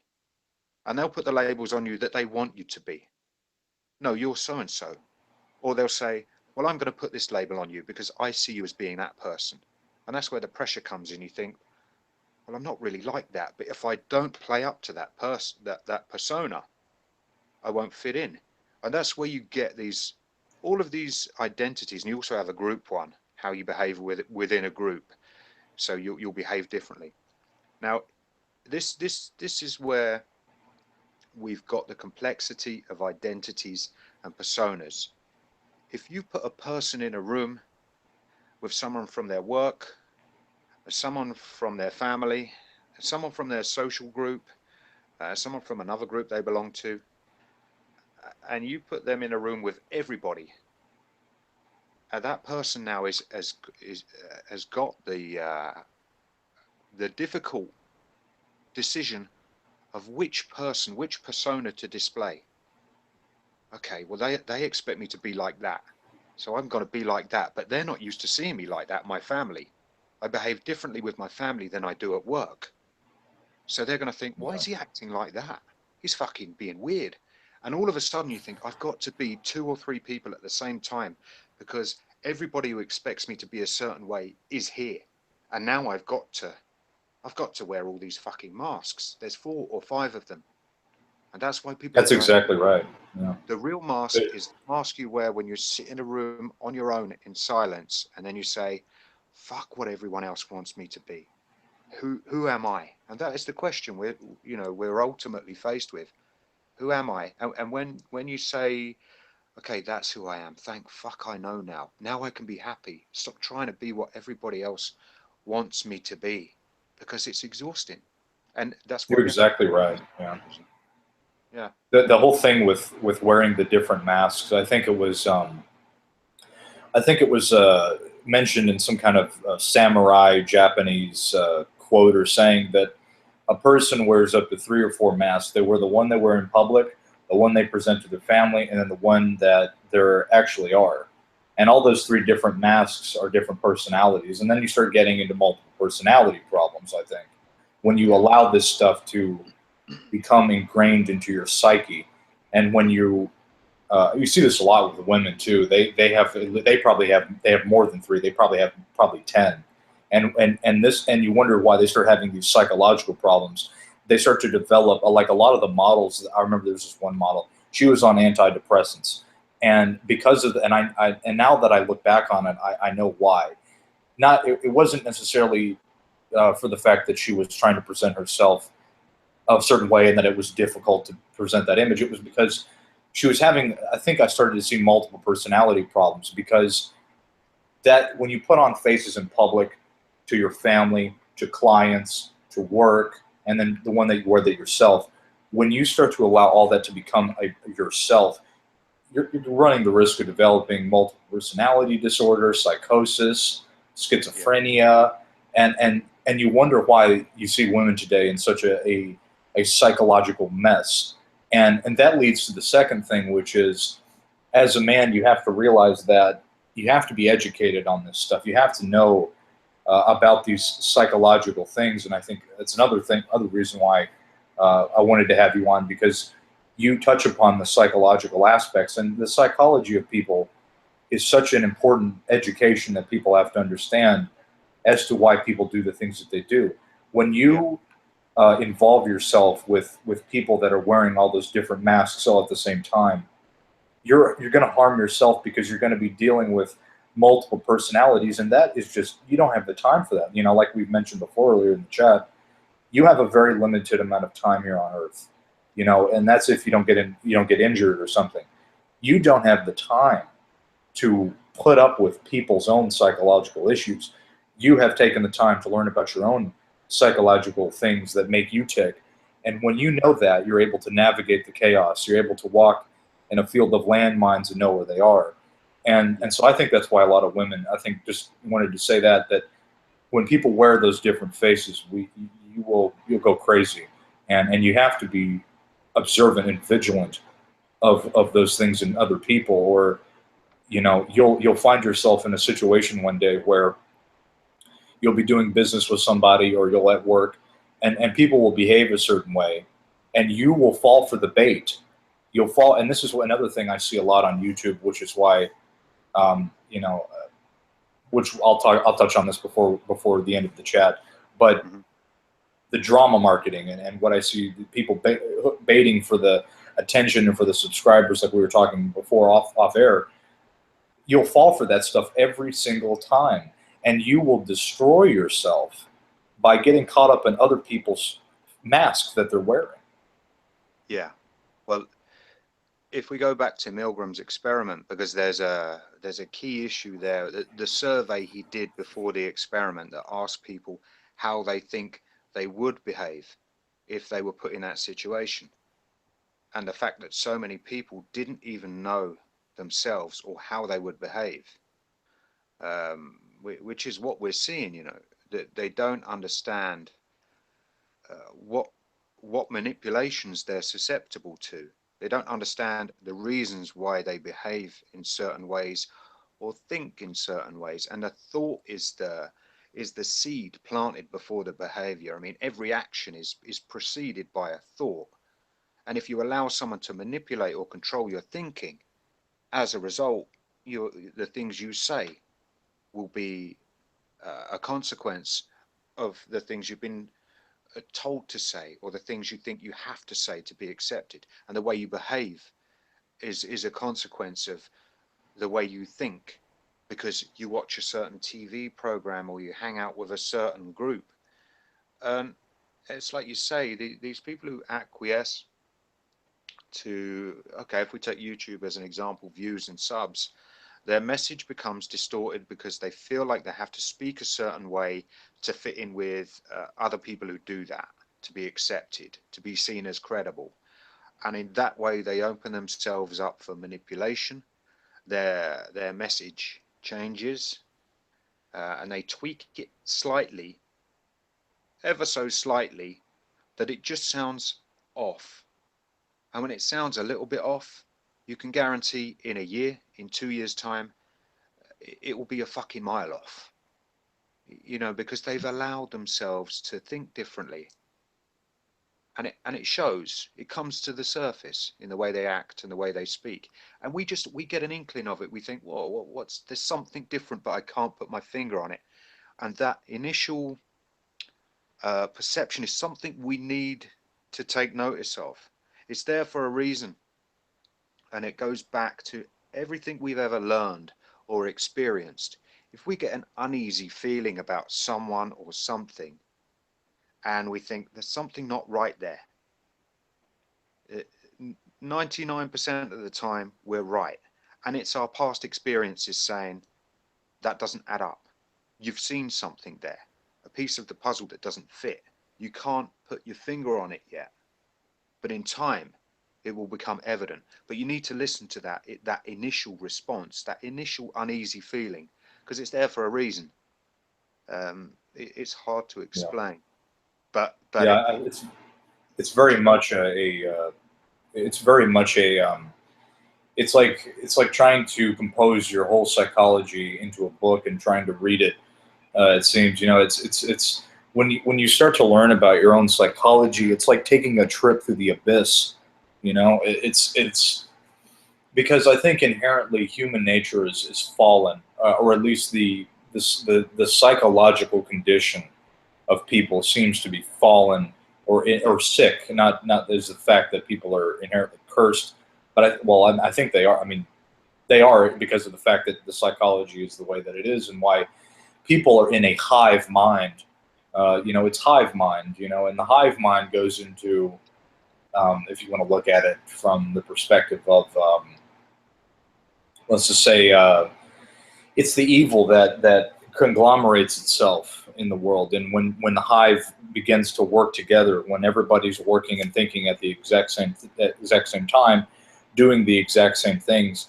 And they'll put the labels on you that they want you to be. No, you're so and so. Or they'll say, well, I'm going to put this label on you because I see you as being that person. And that's where the pressure comes in. You think, well, I'm not really like that. But if I don't play up to that person, that persona, I won't fit in. And that's where you get all of these identities. And you also have a group one, how you behave within a group. So you'll behave differently. Now, this is where we've got the complexity of identities and personas. If you put a person in a room with someone from their work, someone from their family, someone from their social group, someone from another group they belong to, and you put them in a room with everybody, that person now has got the difficult decision of which persona to display. Okay, well, they expect me to be like that, so I'm going to be like that, but they're not used to seeing me like that. My family, I behave differently with my family than I do at work. So they're going to think, why is he acting like that? He's fucking being weird. And all of a sudden you think, I've got to be 2 or 3 people at the same time because everybody who expects me to be a certain way is here. And now I've got to wear all these fucking masks. There's 4 or 5 of them. And that's why people. That's exactly right. Yeah. The real mask is the mask you wear when you sit in a room on your own in silence, and then you say, fuck what everyone else wants me to be. Who am I? And that is the question we're ultimately faced with. Who am I? And when you say, okay, that's who I am, thank fuck I know now. Now I can be happy. Stop trying to be what everybody else wants me to be, because it's exhausting. And that's what you're exactly right. Yeah. Yeah. The whole thing with wearing the different masks, I think it was mentioned in some kind of samurai Japanese quote or saying that a person wears up to 3 or 4 masks. They wear the one they wear in public, the one they present to their family, and then the one that there actually are. And all those 3 different masks are different personalities. And then you start getting into multiple personality problems, I think, when you allow this stuff to become ingrained into your psyche. And when you see this a lot with women too. They probably have more than 3. They probably have 10. And you wonder why they start having these psychological problems. They start to develop like a lot of the models. I remember there's this one model. She was on antidepressants, and because of and now that I look back on it, I know why. It wasn't necessarily for the fact that she was trying to present herself a certain way and that it was difficult to present that image. It was because she was having, I think I started to see multiple personality problems, because that when you put on faces in public to your family, to clients, to work, and then the one that you wear that yourself, when you start to allow all that to become yourself, you're running the risk of developing multiple personality disorder, psychosis, schizophrenia, and you wonder why you see women today in such a psychological mess. And that leads to the second thing, which is, as a man, you have to realize that you have to be educated on this stuff. You have to know about these psychological things. And I think that's other reason why I wanted to have you on, because you touch upon the psychological aspects and the psychology of people. is such an important education that people have to understand as to why people do the things that they do. When you involve yourself with people that are wearing all those different masks all at the same time, you're going to harm yourself, because you're going to be dealing with multiple personalities, and that is just, you don't have the time for that. You know, like we've mentioned before earlier in the chat, you have a very limited amount of time here on Earth. You know, and that's if you don't get injured or something. You don't have the time to put up with people's own psychological issues. You have taken the time to learn about your own psychological things that make you tick. And when you know that, you're able to navigate the chaos. You're able to walk in a field of landmines and know where they are. And so I think that's why a lot of women, I think, just wanted to say that when people wear those different faces, you'll go crazy. And you have to be observant and vigilant of those things in other people, or you'll find yourself in a situation one day where you'll be doing business with somebody, or you'll at work, and people will behave a certain way, and you will fall for the bait. You'll fall, and this is another thing I see a lot on YouTube, which is why, which I'll touch on this before the end of the chat, but the drama marketing and what I see people baiting for the attention and for the subscribers, like we were talking before off air. You'll fall for that stuff every single time, and you will destroy yourself by getting caught up in other people's masks that they're wearing. Yeah. Well, if we go back to Milgram's experiment, because there's a key issue there. The survey he did before the experiment that asked people how they think they would behave if they were put in that situation. And the fact that so many people didn't even know themselves or how they would behave, which is what we're seeing, that they don't understand what manipulations they're susceptible to. They don't understand the reasons why they behave in certain ways or think in certain ways. And the thought is the seed planted before the behavior. I mean, every action is preceded by a thought. And if you allow someone to manipulate or control your thinking, as a result, the things you say will be a consequence of the things you've been told to say, or the things you think you have to say to be accepted. And the way you behave is a consequence of the way you think, because you watch a certain TV program or you hang out with a certain group. It's like you say, these people who acquiesce to, okay, if we take YouTube as an example, views and subs, their message becomes distorted because they feel like they have to speak a certain way to fit in with other people who do that, to be accepted, to be seen as credible. And in that way, they open themselves up for manipulation. Their message changes, and they tweak it slightly, ever so slightly, that it just sounds off. And when it sounds a little bit off, you can guarantee in a year, in 2 years' time, it will be a fucking mile off. Because they've allowed themselves to think differently. And it shows. It comes to the surface in the way they act and the way they speak. And we get an inkling of it. We think, whoa, there's something different, but I can't put my finger on it. And that initial perception is something we need to take notice of. It's there for a reason. And it goes back to everything we've ever learned or experienced. If we get an uneasy feeling about someone or something, and we think there's something not right there, 99% of the time we're right. And it's our past experiences saying that doesn't add up. You've seen something there, a piece of the puzzle that doesn't fit. You can't put your finger on it yet, but in time it will become evident. But you need to listen to that initial response, that initial uneasy feeling, because it's there for a reason. It's hard to explain. Yeah. But it's very much it's like trying to compose your whole psychology into a book and trying to read it. It seems, it's when you start to learn about your own psychology, it's like taking a trip through the abyss. It's because I think inherently human nature is fallen, or at least the psychological condition of people seems to be fallen or sick. Not as the fact that people are inherently cursed, but I think they are. I mean, they are because of the fact that the psychology is the way that it is, and why people are in a hive mind. It's hive mind. And the hive mind goes into, if you want to look at it from the perspective of, let's just say, it's the evil that conglomerates itself in the world. And when the hive begins to work together, when everybody's working and thinking at the exact same time, doing the exact same things,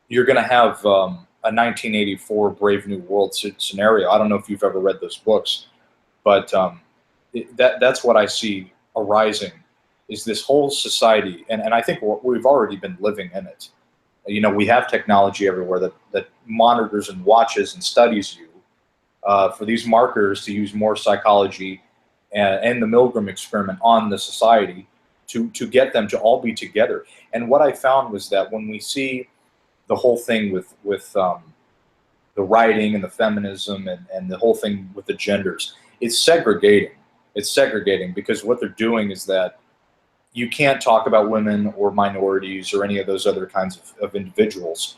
you're going to have a 1984 Brave New World scenario. I don't know if you've ever read those books, but that's what I see arising, is this whole society, and I think we've already been living in it. We have technology everywhere that monitors and watches and studies you for these markers to use more psychology and the Milgram experiment on the society to get them to all be together. And what I found was that when we see the whole thing with the writing and the feminism and the whole thing with the genders, it's segregating. It's segregating because what they're doing is that you can't talk about women or minorities or any of those other kinds of individuals.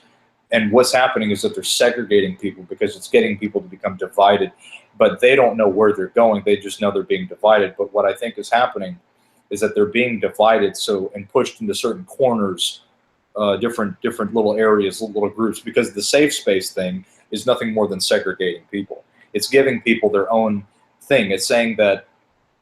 And what's happening is that they're segregating people because it's getting people to become divided, but they don't know where they're going. They just know they're being divided. But what I think is happening is that they're being divided and pushed into certain corners, different little areas, little groups, because the safe space thing is nothing more than segregating people. It's giving people their own thing. It's saying that,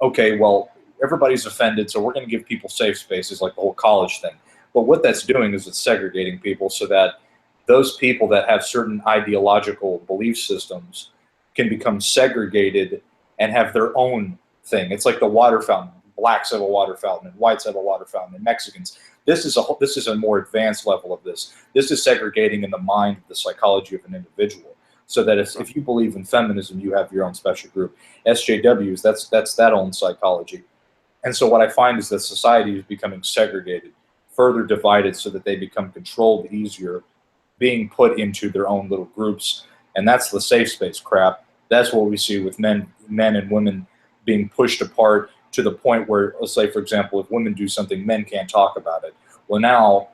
okay, well, everybody's offended, so we're going to give people safe spaces, like the whole college thing. But what that's doing is it's segregating people so that those people that have certain ideological belief systems can become segregated and have their own thing. It's like the water fountain. Blacks have a water fountain, and whites have a water fountain, and Mexicans. This is a more advanced level of this. This is segregating in the mind, the psychology of an individual, so that if you believe in feminism, you have your own special group. SJWs, that's that own psychology. And so what I find is that society is becoming segregated, further divided, so that they become controlled easier, being put into their own little groups. And that's the safe space crap. That's what we see with men and women being pushed apart to the point where, let's say, for example, if women do something, men can't talk about it. Well, now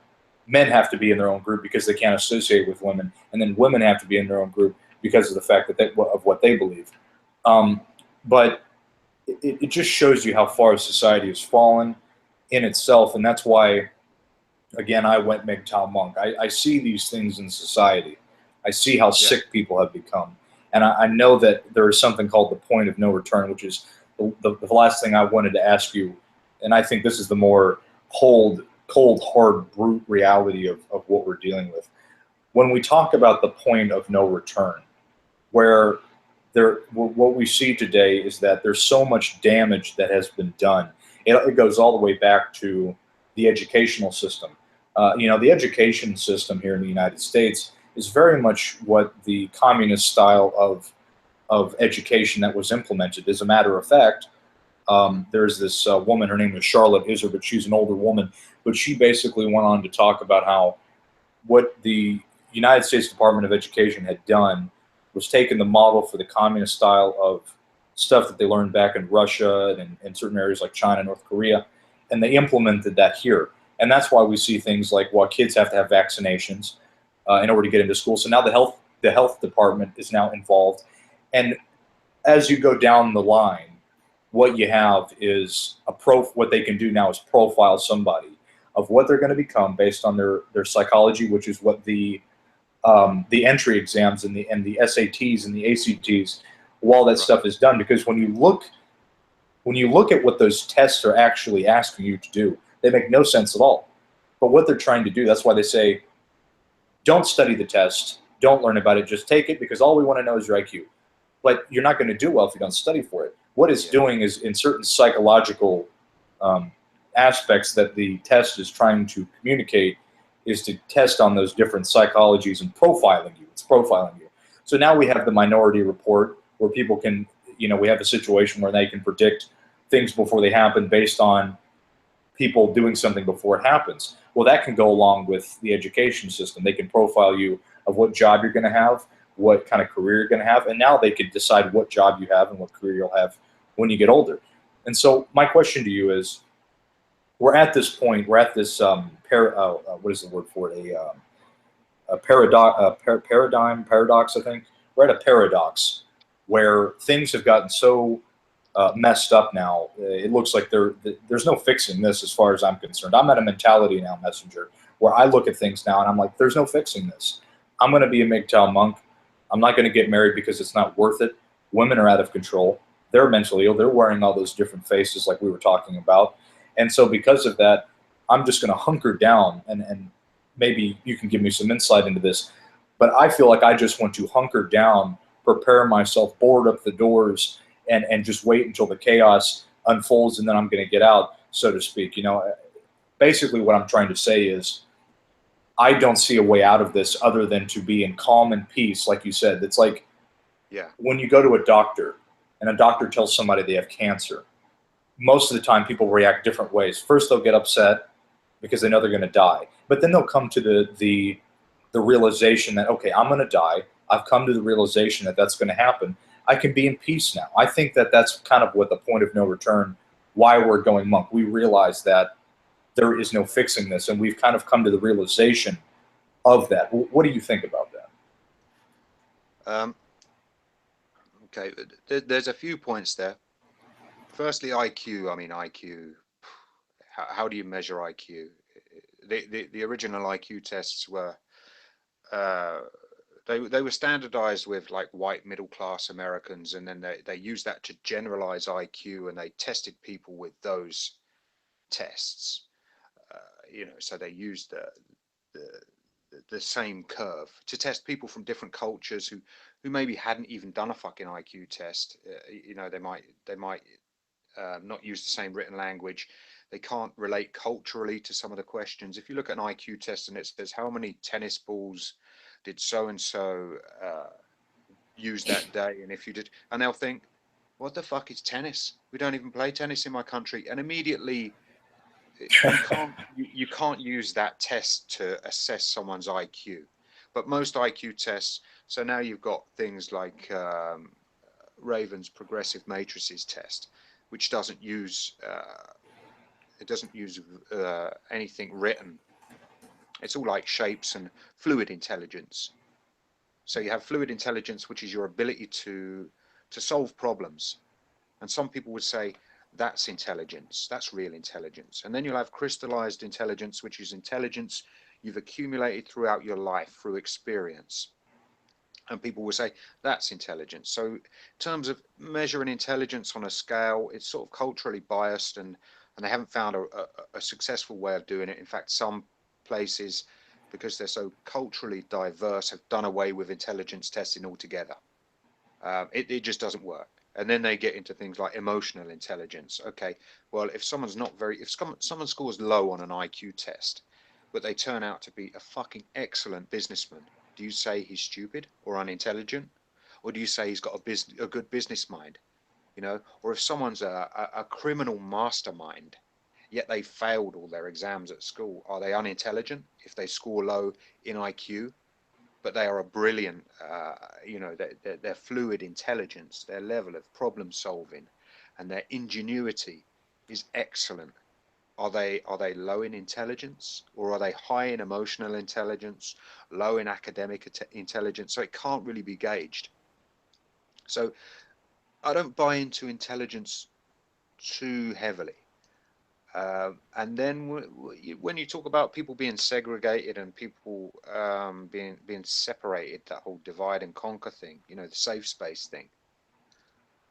men have to be in their own group because they can't associate with women, and then women have to be in their own group because of the fact that of what they believe. But it just shows you how far society has fallen in itself, and that's why, again, I went MGTOW monk. I see these things in society. I see how sick people have become, and I know that there is something called the point of no return, which is the last thing I wanted to ask you, and I think this is the more cold, hard, brute reality of what we're dealing with. When we talk about the point of no return, where what we see today is that there's so much damage that has been done. It goes all the way back to the educational system. The education system here in the United States is very much what the communist style of education that was implemented. As a matter of fact, there's this woman, her name is Charlotte Iser, but she's an older woman, but she basically went on to talk about how what the United States Department of Education had done was taken the model for the communist style of stuff that they learned back in Russia and certain areas like China, North Korea, and they implemented that here. And that's why we see things like, well, kids have to have vaccinations in order to get into school. So now the health department is now involved. And as you go down the line, what you have is what they can do now is profile somebody of what they're going to become based on their psychology, which is what the entry exams and the SATs and the ACTs, all that stuff is done. Because when you look at what those tests are actually asking you to do, they make no sense at all. But what they're trying to do, that's why they say, don't study the test, don't learn about it, just take it, because all we want to know is your IQ. But you're not going to do well if you don't study for it. What it's doing is, in certain psychological aspects that the test is trying to communicate, is to test on those different psychologies and profiling you. It's profiling you. So now we have the Minority Report, where people can, we have a situation where they can predict things before they happen based on people doing something before it happens. Well, that can go along with the education system. They can profile you of what job you're going to have, what kind of career you're going to have, and now they can decide what job you have and what career you'll have when you get older. And so my question to you is, we're at this point, we're at this what is the word for it? Paradox, I think. We're at a paradox where things have gotten so messed up now. It looks like there's no fixing this as far as I'm concerned. I'm at a mentality now, Messenger, where I look at things now and I'm like, there's no fixing this. I'm going to be a MGTOW monk. I'm not going to get married because it's not worth it. Women are out of control. They're mentally ill. They're wearing all those different faces like we were talking about. And so because of that, I'm just going to hunker down, and maybe you can give me some insight into this, but I feel like I just want to hunker down, prepare myself, board up the doors, and just wait until the chaos unfolds, and then I'm going to get out, so to speak. Basically what I'm trying to say is I don't see a way out of this other than to be in calm and peace. Like you said, it's like when you go to a doctor and a doctor tells somebody they have cancer, most of the time people react different ways. First, they'll get upset because they know they're going to die. But then they'll come to the realization that, okay, I'm going to die. I've come to the realization that that's going to happen. I can be in peace now. I think that that's kind of what the point of no return, why we're going monk. We realize that there is no fixing this, and we've kind of come to the realization of that. What do you think about that? Okay, there's a few points there. Firstly, IQ. I mean, IQ. How do you measure IQ? The original IQ tests were they were standardized with like white middle class Americans, and then they used that to generalize IQ, and they tested people with those tests. So they used the same curve to test people from different cultures who maybe hadn't even done a fucking IQ test. They might not use the same written language. They can't relate culturally to some of the questions. If you look at an IQ test and it says how many tennis balls did so and so use that day, and if you did, and they'll think, what the fuck is tennis? We don't even play tennis in my country. And immediately you can't use that test to assess someone's IQ. But most IQ tests, so now you've got things like Raven's progressive matrices test, which doesn't use anything written. It's all like shapes and fluid intelligence. So you have fluid intelligence, which is your ability to solve problems. And some people would say that's intelligence, that's real intelligence. And then you'll have crystallized intelligence, which is intelligence you've accumulated throughout your life through experience. And people will say that's intelligence. So in terms of measuring intelligence on a scale, it's sort of culturally biased, and they haven't found a successful way of doing it. In fact, some places, because they're so culturally diverse, have done away with intelligence testing altogether. It just doesn't work. And then they get into things like emotional intelligence. Okay, well, if someone scores low on an IQ test, but they turn out to be a fucking excellent businessman, do you say he's stupid or unintelligent? Or do you say he's got a good business mind? Or if someone's a criminal mastermind, yet they failed all their exams at school, are they unintelligent if they score low in IQ? But they are a brilliant, their fluid intelligence, their level of problem solving, and their ingenuity is excellent. Are they low in intelligence, or are they high in emotional intelligence, low in academic intelligence? So it can't really be gauged. So I don't buy into intelligence too heavily. And then when you talk about people being segregated and people being separated, that whole divide and conquer thing, the safe space thing,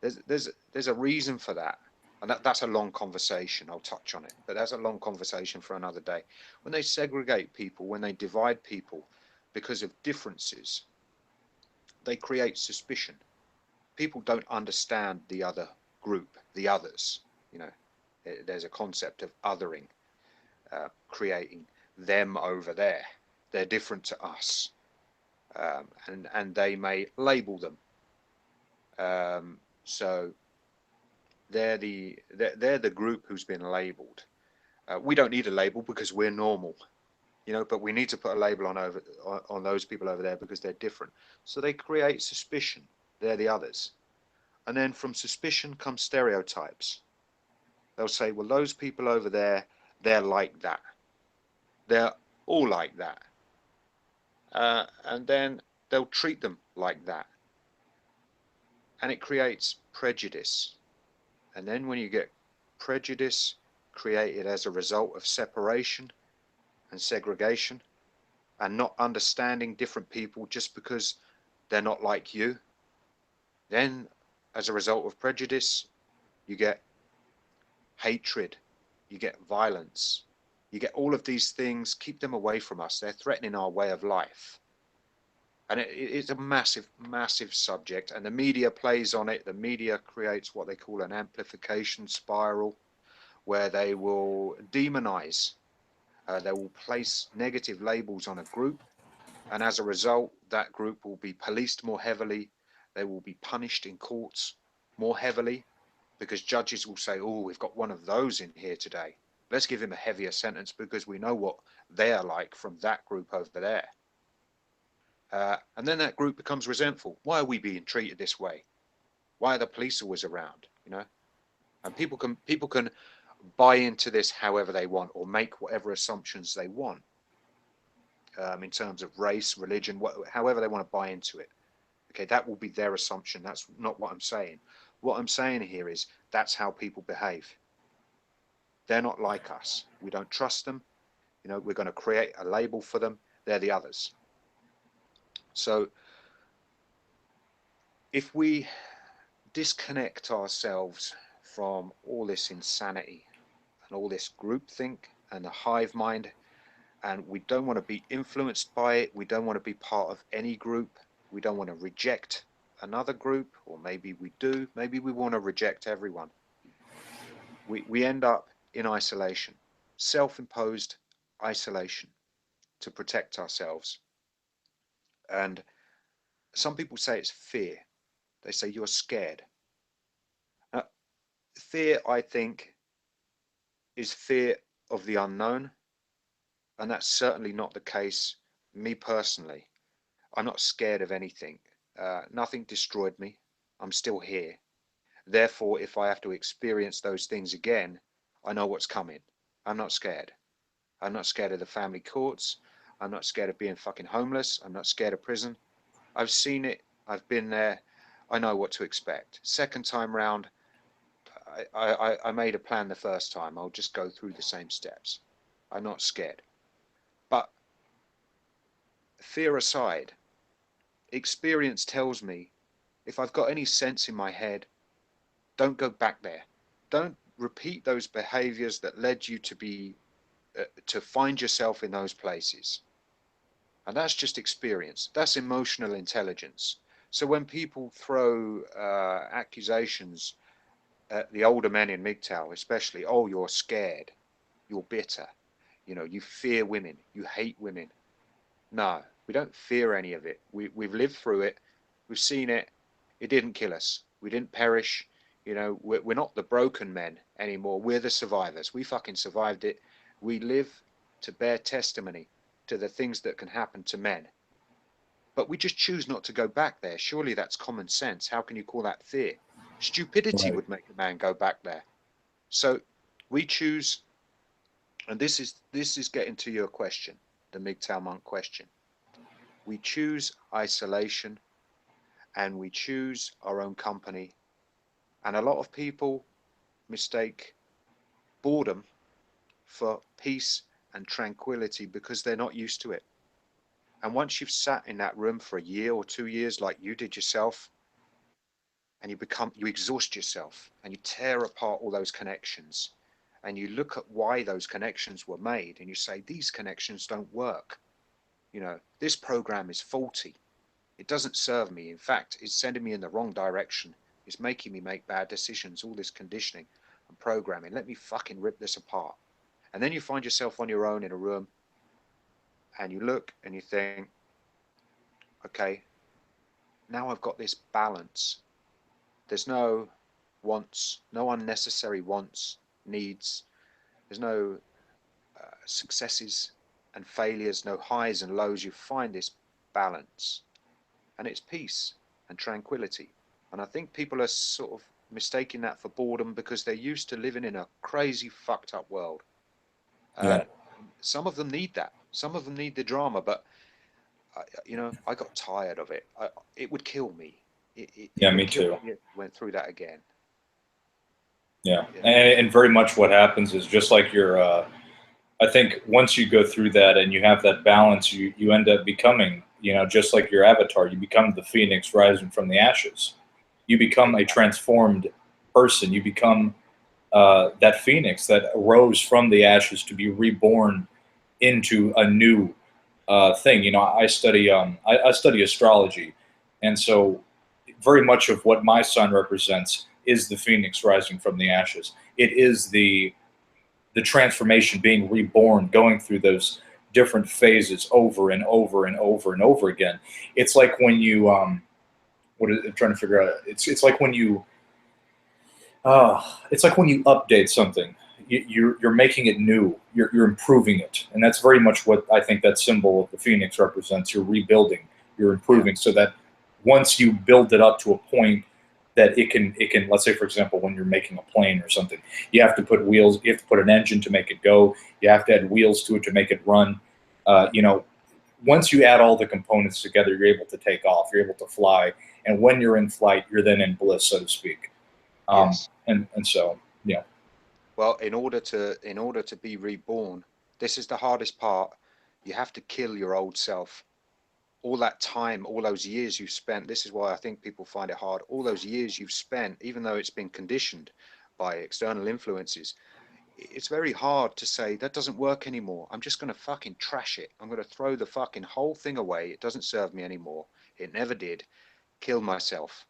there's a reason for that. And that's a long conversation. I'll touch on it, but that's a long conversation for another day. When they segregate people, when they divide people because of differences, they create suspicion. People don't understand the other group, the others. There's a concept of othering, creating them over there. They're different to us, and they may label them. So they're the group who's been labeled, We don't need a label because we're normal, but we need to put a label on those people over there because they're different. So they create suspicion. They're the others. And then from suspicion comes stereotypes. They'll say, well, those people over there, they're like that. They're all like that. And then they'll treat them like that. And it creates prejudice. And then when you get prejudice created as a result of separation and segregation and not understanding different people just because they're not like you, then as a result of prejudice, you get hatred, you get violence, you get all of these things. Keep them away from us. They're threatening our way of life. And it's a massive, massive subject, and the media plays on it. The media creates what they call an amplification spiral, where they will demonize, they will place negative labels on a group, and as a result, that group will be policed more heavily. They will be punished in courts more heavily, because judges will say, oh, we've got one of those in here today. Let's give him a heavier sentence because we know what they're like from that group over there. And then that group becomes resentful. Why are we being treated this way? Why are the police always around? And people can buy into this however they want, or make whatever assumptions they want, in terms of race, religion, however they want to buy into it. Okay, that will be their assumption. That's not what I'm saying. What I'm saying here is that's how people behave. They're not like us. We don't trust them. We're going to create a label for them. They're the others. So if we disconnect ourselves from all this insanity and all this groupthink and the hive mind, and we don't want to be influenced by it, we don't want to be part of any group, we don't want to reject another group, or maybe we do, maybe we want to reject everyone. We end up in isolation, self-imposed isolation, to protect ourselves. And some people say it's fear. They say you're scared. Now, fear, I think, is fear of the unknown, and that's certainly not the case. Me personally, I'm not scared of anything. Nothing destroyed me. I'm still here. Therefore, if I have to experience those things again, I know what's coming. I'm not scared. I'm not scared of the family courts. I'm not scared of being fucking homeless. I'm not scared of prison. I've seen it. I've been there. I know what to expect. Second time round, I made a plan the first time. I'll just go through the same steps. I'm not scared. But fear aside, experience tells me if I've got any sense in my head, don't go back there. Don't repeat those behaviors that led you to find yourself in those places. And that's just experience. That's emotional intelligence. So when people throw accusations at the older men in MGTOW, especially, oh, you're scared, you're bitter, you fear women, you hate women. No, we don't fear any of it. We've lived through it. We've seen it. It didn't kill us. We didn't perish. We're not the broken men anymore. We're the survivors. We fucking survived it. We live to bear testimony to the things that can happen to men. But we just choose not to go back there. Surely that's common sense. How can you call that fear? Stupidity Right. would make a man go back there. So we choose, and this is getting to your question, the MGTOW monk question. We choose isolation, and we choose our own company. And a lot of people mistake boredom for peace and tranquility because they're not used to it. And once you've sat in that room for a year or 2 years, like you did yourself, and you exhaust yourself and you tear apart all those connections, and you look at why those connections were made, and you say, these connections don't work. This program is faulty. It doesn't serve me. In fact, it's sending me in the wrong direction. It's making me make bad decisions, all this conditioning and programming. Let me fucking rip this apart. And then you find yourself on your own in a room, and you look and you think, okay, now I've got this balance. There's no wants, no unnecessary wants, needs. There's no successes and failures, no highs and lows. You find this balance, and it's peace and tranquility. And I think people are sort of mistaking that for boredom because they're used to living in a crazy, fucked up world. Yeah. Some of them need that. Some of them need the drama, but I got tired of it. It would kill me. Yeah, It would me kill too. me if I went through that again. Yeah. Yeah. And very much what happens is just like I think once you go through that and you have that balance, you end up becoming, just like your avatar, you become the phoenix rising from the ashes. You become a transformed person. You become that phoenix that arose from the ashes to be reborn into a new thing. I study I study astrology, and so very much of what my sun represents is the phoenix rising from the ashes. It is the transformation, being reborn, going through those different phases over and over and over and over again. It's like when you I'm trying to figure out. It's like when you it's like when you update something. You're making it new. You're improving it, and that's very much what I think that symbol of the phoenix represents. You're rebuilding. You're improving, so that once you build it up to a point that it can let's say, for example, when you're making a plane or something, you have to put wheels, you have to put an engine to make it go, you have to add wheels to it to make it run. Once you add all the components together, you're able to take off, you're able to fly, and when you're in flight, you're then in bliss, so to speak. Yes. And so, yeah. Well, in order to be reborn, this is the hardest part. You have to kill your old self. All that time, all those years you've spent. This is why I think people find it hard. All those years you've spent, even though it's been conditioned by external influences, it's very hard to say that doesn't work anymore. I'm just going to fucking trash it. I'm going to throw the fucking whole thing away. It doesn't serve me anymore. It never did. Kill myself.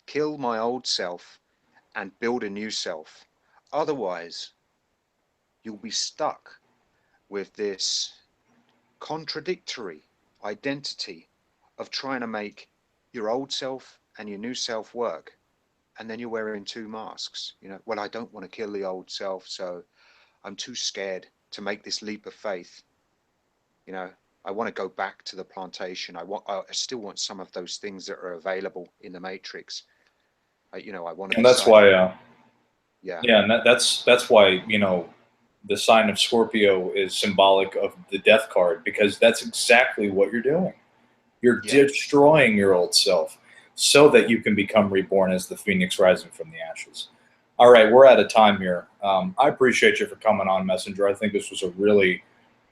Kill my old self and build a new self. Otherwise, you'll be stuck with this contradictory identity of trying to make your old self and your new self work. And then you're wearing two masks. Well, I don't want to kill the old self, so I'm too scared to make this leap of faith. I want to go back to the plantation. I still want some of those things that are available in the Matrix. I want to And be that's why, yeah. yeah, and that's why, the sign of Scorpio is symbolic of the death card, because that's exactly what you're doing. You're Yeah. destroying your old self so that you can become reborn as the phoenix rising from the ashes. All right, we're out of time here. I appreciate you for coming on, Messenger. I think this was a really,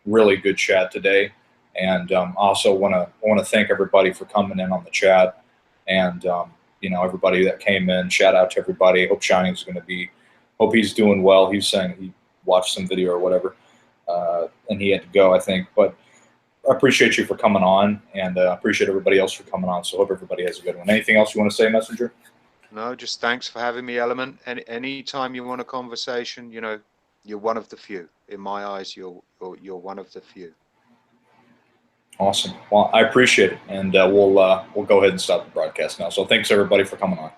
really good chat today, and also want to thank everybody for coming in on the chat, and everybody that came in. Shout out to everybody. Hope Shining's going to be. Hope he's doing well. He's saying he watched some video or whatever, and he had to go, I think, but. I appreciate you for coming on, and appreciate everybody else for coming on. So hope everybody has a good one. Anything else you want to say, Messenger? No, just thanks for having me, Element. Any time you want a conversation, you're one of the few. In my eyes, you're one of the few. Awesome. Well, I appreciate it, and we'll go ahead and stop the broadcast now. So thanks everybody for coming on.